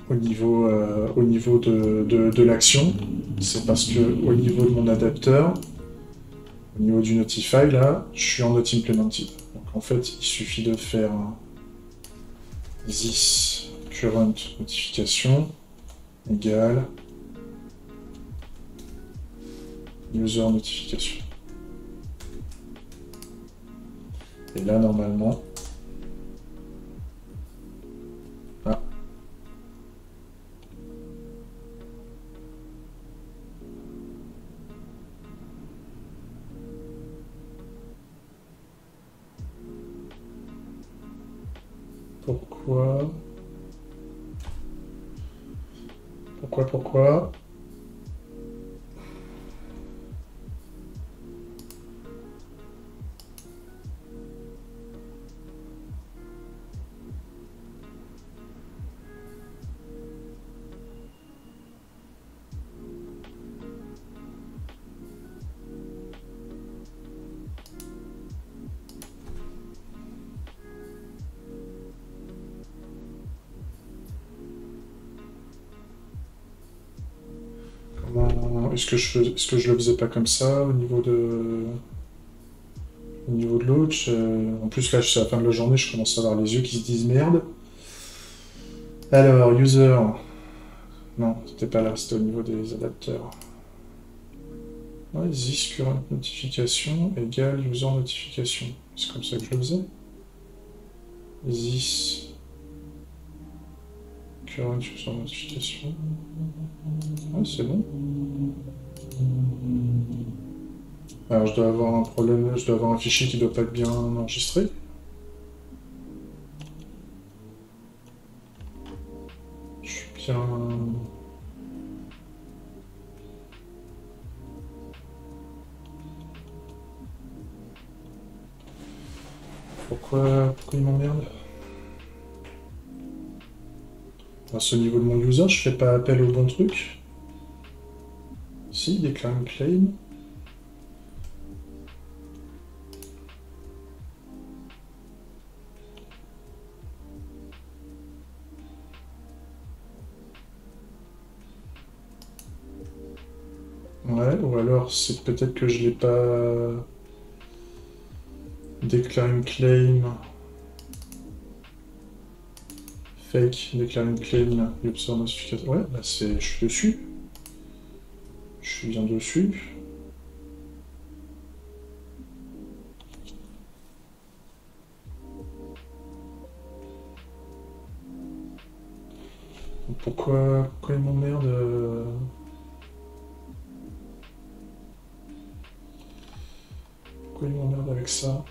Au niveau de l'action, c'est parce que au niveau de mon adapteur, au niveau du Notify, là, je suis en not implemented. Donc en fait, il suffit de faire this current notification égale user notification. Et là, normalement, Pourquoi? Pourquoi? Est-ce que je le faisais pas comme ça au niveau de l'autre? En plus là, c'est la fin de la journée, je commence à avoir les yeux qui se disent merde. Alors, user. Non, c'était pas là, c'était au niveau des adapteurs. Ouais, this current notification égale user notification. C'est comme ça que je le faisais. This current user notification. Ouais, c'est bon. Alors je dois avoir un problème, je dois avoir un fichier qui doit pas être bien enregistré. Je suis bien... Pourquoi il m'emmerde? À ce niveau de mon user, je fais pas appel au bon truc. Si, déclare une claim. Ouais, ou alors c'est peut-être que je l'ai pas déclaré une claim. Fake, déclare une claim, user notification. Ouais, bah je suis dessus. Je suis bien dessus. Pourquoi il m'emmerde Pourquoi il m'emmerde avec ça?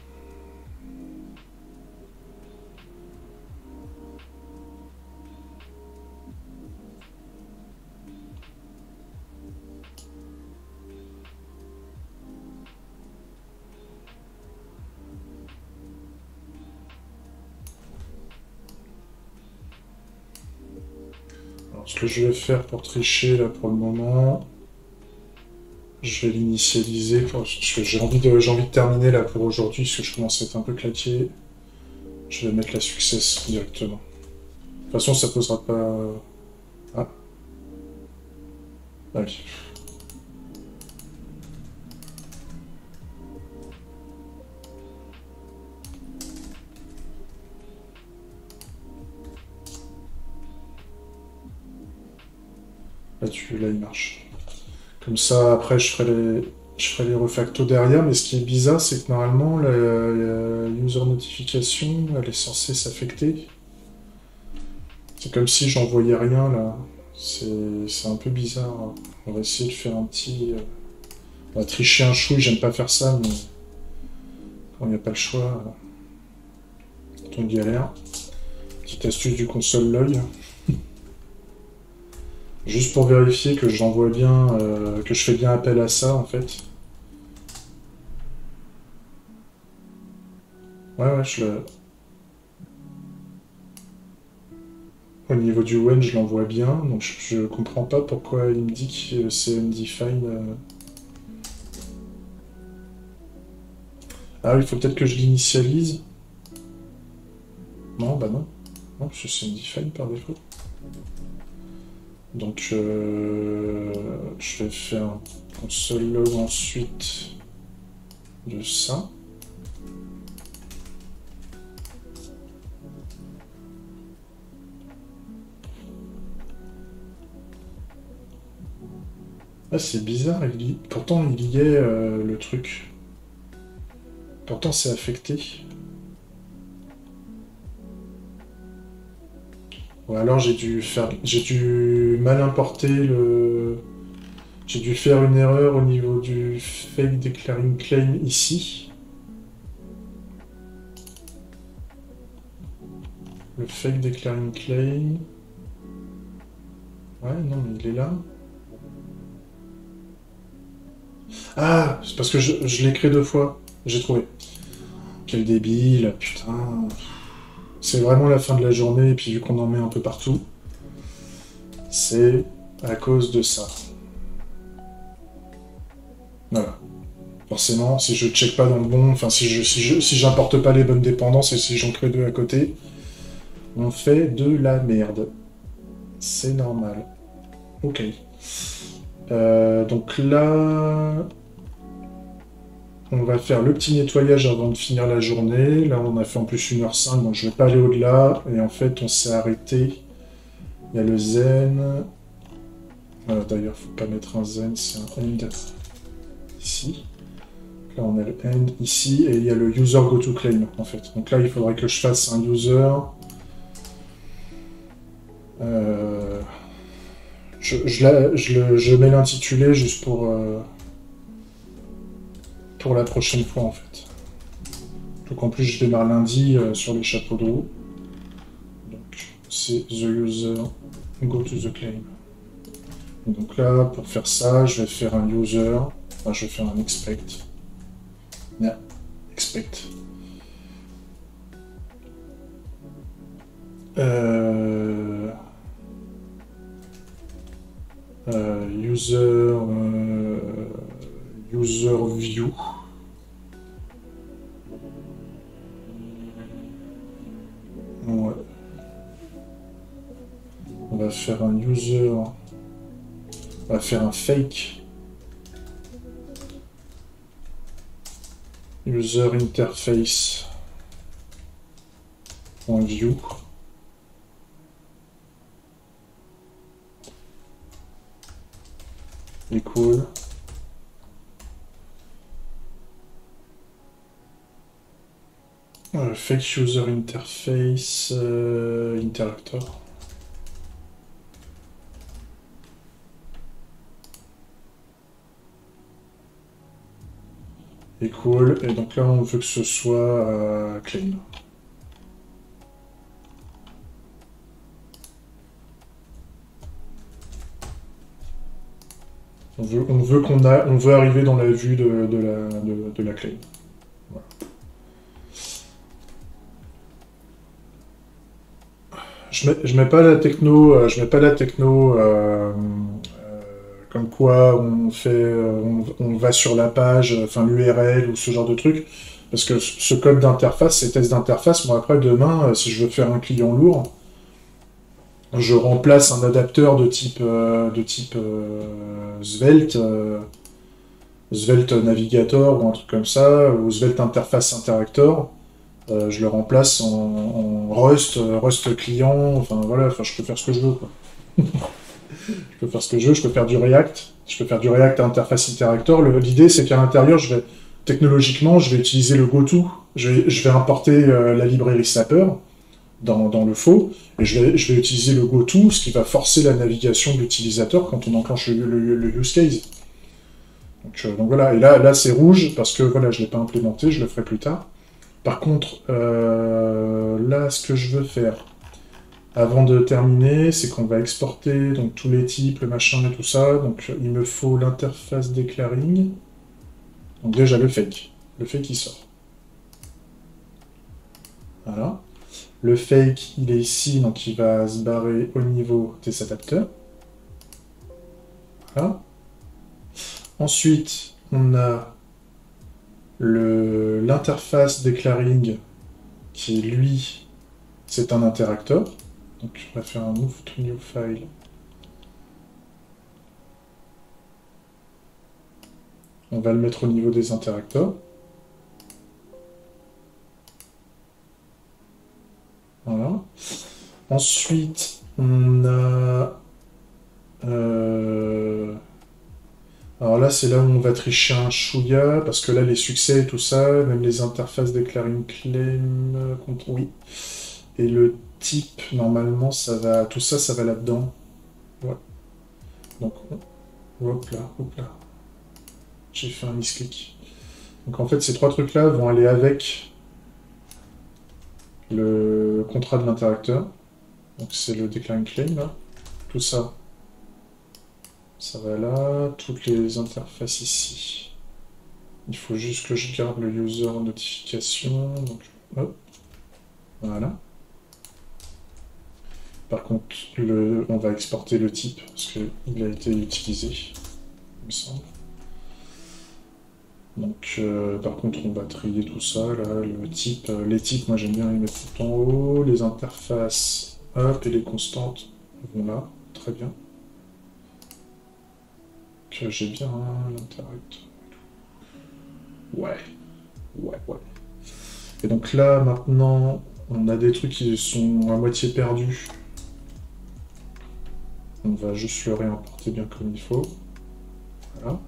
Alors, ce que je vais faire pour tricher là pour le moment, je vais l'initialiser parce que j'ai envie de terminer là pour aujourd'hui parce que je commence à être un peu claqué. Je vais mettre la success directement. De toute façon, ça posera pas. Ah. Ah oui. Là, il marche. Comme ça, après, je ferai les refactos derrière, mais ce qui est bizarre, c'est que normalement, la user notification, elle est censée s'affecter. C'est comme si j'envoyais rien, là. C'est un peu bizarre. On va essayer de faire un petit... On va tricher un chouille, j'aime pas faire ça, mais quand il n'y a pas le choix, on galère. Petite astuce du console log. Juste pour vérifier que j'envoie bien, que je fais bien appel à ça, en fait. Ouais, je le... Au niveau du when, je l'envoie bien, donc je comprends pas pourquoi il me dit que c'est undefined. Ah oui, il faut peut-être que je l'initialise. Non, bah non. Non, parce que c'est undefined par défaut. Donc, je vais faire un console log ensuite de ça. Ah, c'est bizarre, pourtant il y est le truc. Pourtant c'est affecté. Ou alors j'ai dû mal importer le... J'ai dû faire une erreur au niveau du fake declaring claim ici. Le fake declaring claim. Ouais, non, mais il est là. Ah, c'est parce que je l'ai créé 2 fois. J'ai trouvé. Quel débile, putain. C'est vraiment la fin de la journée, et puis vu qu'on en met un peu partout, c'est à cause de ça. Voilà. Forcément, si je check pas dans le bon, enfin si j'importe pas les bonnes dépendances et si j'en crée 2 à côté, on fait de la merde. C'est normal. Ok. Donc là, on va faire le petit nettoyage avant de finir la journée. Là, on a fait en plus 1h05, donc je vais pas aller au-delà. Et en fait, on s'est arrêté. Il y a le zen. D'ailleurs, faut pas mettre un zen, c'est un end ici. Là, on a le end ici, et il y a le user go to claim, en fait. Donc là, il faudrait que je fasse un user. Je mets l'intitulé juste pour la prochaine fois, en fait. Donc en plus, je démarre lundi sur les chapeaux de roue. Donc c'est the user go to the claim. Donc là, pour faire ça, je vais faire un user. Enfin, je vais faire un expect. Yeah, expect. User view. Ouais. On va faire un user. On va faire un fake. User interface. .view. Equal. Fake user interface interactor. Equal. Et donc là, on veut que ce soit clean. On veut arriver dans la vue de la clé. Voilà. Je mets pas la techno, comme quoi on va sur la page, enfin l'URL ou ce genre de truc, parce que ce code d'interface, ces tests d'interface, moi après demain, si je veux faire un client lourd, je remplace un adapteur de type Svelte, Svelte Navigator ou un truc comme ça, ou Svelte Interface Interactor. Je le remplace en Rust, Rust client, enfin voilà, enfin, je peux faire ce que je veux, quoi. Je peux faire ce que je veux, je peux faire du React, à interface interactor. L'idée, c'est qu'à l'intérieur, technologiquement, je vais utiliser le GoTo, je vais importer la librairie Snapper dans le faux, et je vais utiliser le GoTo, ce qui va forcer la navigation de l'utilisateur quand on enclenche le use case. Donc voilà, et là c'est rouge, parce que voilà, je ne l'ai pas implémenté, je le ferai plus tard. Par contre, là, ce que je veux faire, avant de terminer, c'est qu'on va exporter donc, tous les types, le machin et tout ça. Donc il me faut l'interface declaring. Donc déjà le fake. Le fake il sort. Voilà. Le fake il est ici, donc il va se barrer au niveau des adapteurs. Voilà. Ensuite, on a l'interface declaring qui lui, c'est un interacteur. Donc on va faire un move to new file. On va le mettre au niveau des interacteurs. Voilà. Ensuite, on a... Alors là, c'est là où on va tricher un chouïa, parce que là, les succès et tout ça, même les interfaces declaring claim, oui. Et le type, normalement, ça va... Tout ça, ça va là-dedans. Ouais. Donc, hop là, hop là. J'ai fait un misclick. Donc en fait, ces 3 trucs-là vont aller avec le contrat de l'interacteur. Donc c'est le declaring claim là. Tout ça, ça va là. Toutes les interfaces ici. Il faut juste que je garde le user en notification. Donc hop. Voilà. Par contre, on va exporter le type parce qu'il a été utilisé, il me semble. Donc, par contre, on va trier tout ça. Là, le type, les types, moi j'aime bien les mettre tout en haut. Les interfaces, hop, et les constantes vont là. Très bien. Que j'ai bien l'interact. Ouais. Ouais, ouais. Et donc là, maintenant, on a des trucs qui sont à moitié perdus. On va juste le réimporter bien comme il faut. Voilà.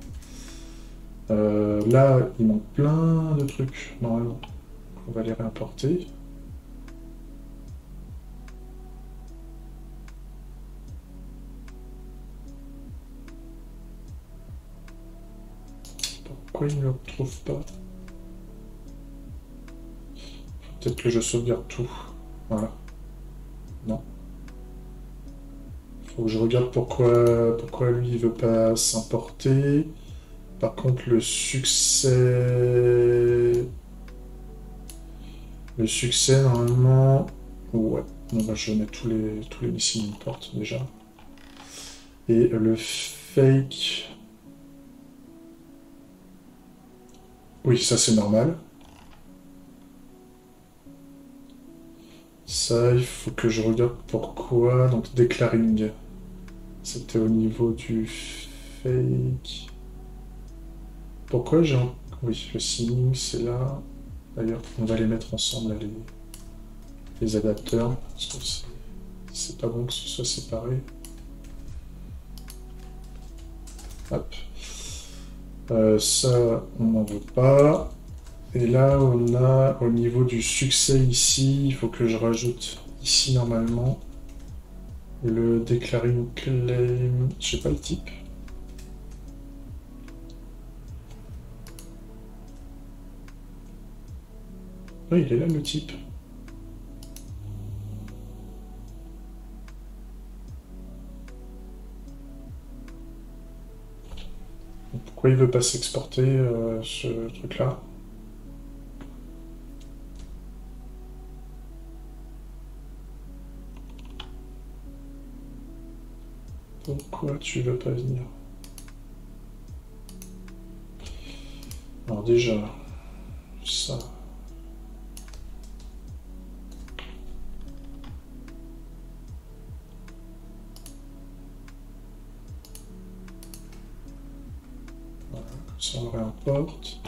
Là, il manque plein de trucs, normalement. On va les réimporter. Pourquoi il ne le retrouve pas? Peut-être que je sauvegarde tout. Voilà. Non. Faut que je regarde pourquoi lui il veut pas s'importer. Par contre, le succès, normalement, ouais. Bon, bah, je vais mettre tous les missing import déjà. Et le fake, oui, ça c'est normal. Ça, il faut que je regarde pourquoi. Donc, declaring, c'était au niveau du fake. Pourquoi j'ai... Oui, le signing, c'est là. D'ailleurs, on va les mettre ensemble, là, les adapteurs, parce que c'est pas bon que ce soit séparé. Hop. Ça, on n'en veut pas. Et là, on a, au niveau du succès ici, il faut que je rajoute ici, normalement, le declaring claim, je sais pas le type. Oui, il est là, le type. Pourquoi il veut pas s'exporter, ce truc-là? Pourquoi tu veux pas venir? Alors déjà, ça... Voilà, comme ça on réimporte.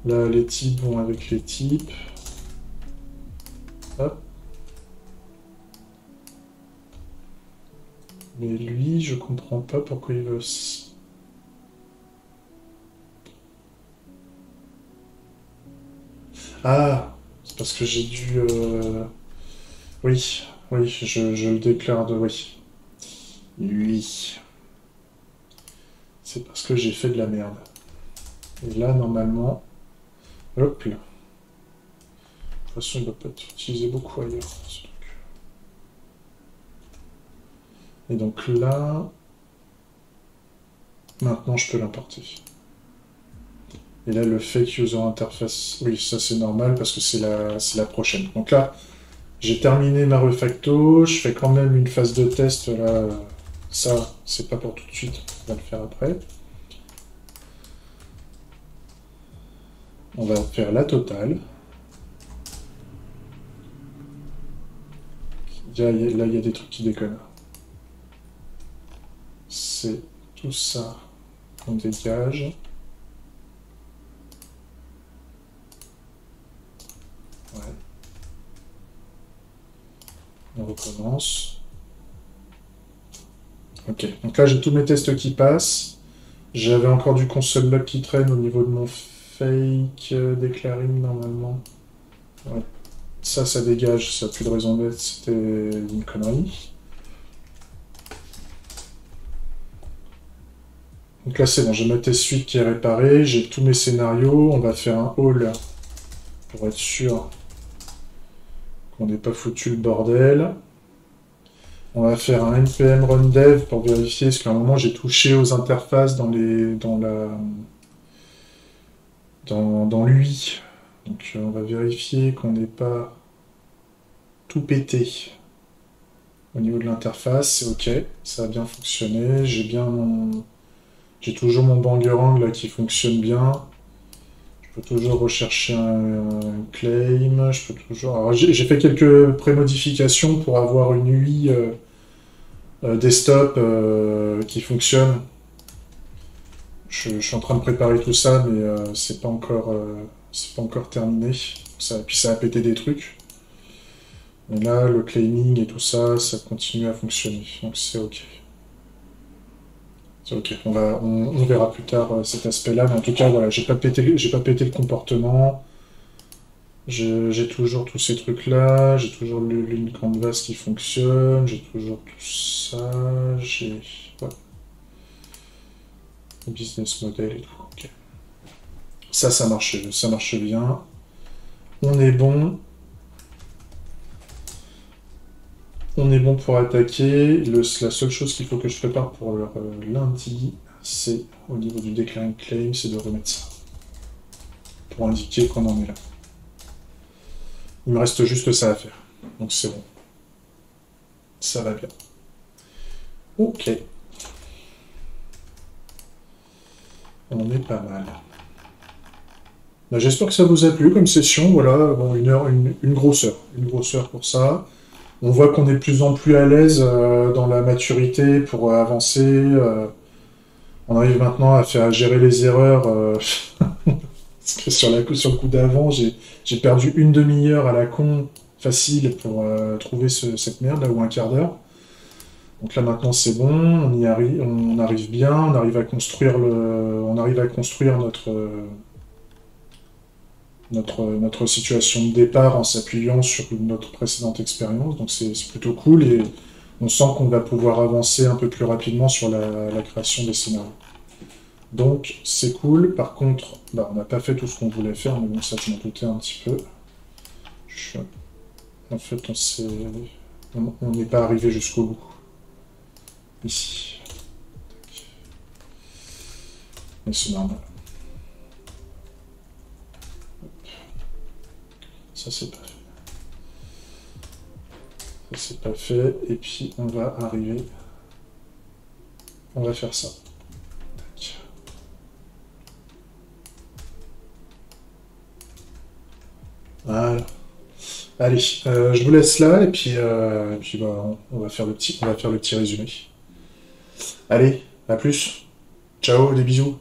Là, les types vont avec les types. Hop. Mais lui, je comprends pas pourquoi il veut... Ah, c'est parce que j'ai dû... Oui, oui, je le déclare de oui. Lui. C'est parce que j'ai fait de la merde. Et là, normalement... Hop là. De toute façon, il ne doit pas être utilisé beaucoup ailleurs, ce truc. Et donc là... Maintenant, je peux l'importer. Et là, le fake user interface, oui, ça c'est normal parce que c'est la prochaine. Donc là, j'ai terminé ma refacto, je fais quand même une phase de test. Là, ça, c'est pas pour tout de suite, on va le faire après. On va faire la totale. Là, il y a des trucs qui déconnent. C'est tout ça qu'on dégage. Ouais. On recommence. Ok, donc là j'ai tous mes tests qui passent. J'avais encore du console log qui traîne au niveau de mon fake declaring normalement. Ouais. Ça dégage, ça n'a plus de raison d'être, c'était une connerie. Donc là c'est bon, j'ai ma test suite qui est réparée, j'ai tous mes scénarios, on va faire un haul pour être sûr qu'on n'ait pas foutu le bordel. On va faire un npm run dev pour vérifier, parce qu'à un moment j'ai touché aux interfaces dans l'UI. Donc on va vérifier qu'on n'ait pas tout pété au niveau de l'interface. C'est ok, ça a bien fonctionné. J'ai toujours mon bangerang là qui fonctionne bien. Je peux toujours rechercher un claim. Je peux toujours. Alors j'ai fait quelques pré-modifications pour avoir une UI desktop qui fonctionne. Je suis en train de préparer tout ça, mais c'est pas encore terminé. Puis ça a pété des trucs. Mais là, le claiming et tout ça, ça continue à fonctionner. Donc c'est ok. C'est ok. On verra plus tard cet aspect-là. Mais en tout cas, voilà, j'ai pas pété le comportement. J'ai toujours tous ces trucs-là. J'ai toujours le canvas qui fonctionne. J'ai toujours tout ça. J'ai. Ouais. Business model et tout. Ok. Ça marche bien. On est bon. On est bon pour attaquer. La seule chose qu'il faut que je prépare pour lundi, c'est au niveau du decline claim, c'est de remettre ça. Pour indiquer qu'on en est là. Il me reste juste ça à faire. Donc c'est bon. Ça va bien. Ok. On est pas mal. Bah, j'espère que ça vous a plu comme session. Voilà, bon, une grosse heure. Une grosse heure pour ça. On voit qu'on est de plus en plus à l'aise dans la maturité pour avancer. On arrive maintenant à gérer les erreurs. Parce que sur le coup d'avant, j'ai perdu une demi-heure à la con facile pour trouver cette merde, là, ou un quart d'heure. Donc là maintenant c'est bon, on arrive bien, on arrive à construire notre situation de départ en s'appuyant sur notre précédente expérience, donc c'est plutôt cool et on sent qu'on va pouvoir avancer un peu plus rapidement sur la création des scénarios. Donc c'est cool, par contre, on n'a pas fait tout ce qu'on voulait faire, mais bon ça je m'en doutais un petit peu. En fait on n'est pas arrivé jusqu'au bout. Ici. Mais c'est normal. Ça c'est pas fait. Ça c'est pas fait. Et puis on va arriver. On va faire ça. Tac. Voilà. Allez, je vous laisse là et puis, on va faire le petit résumé. Allez, à plus. Ciao, des bisous.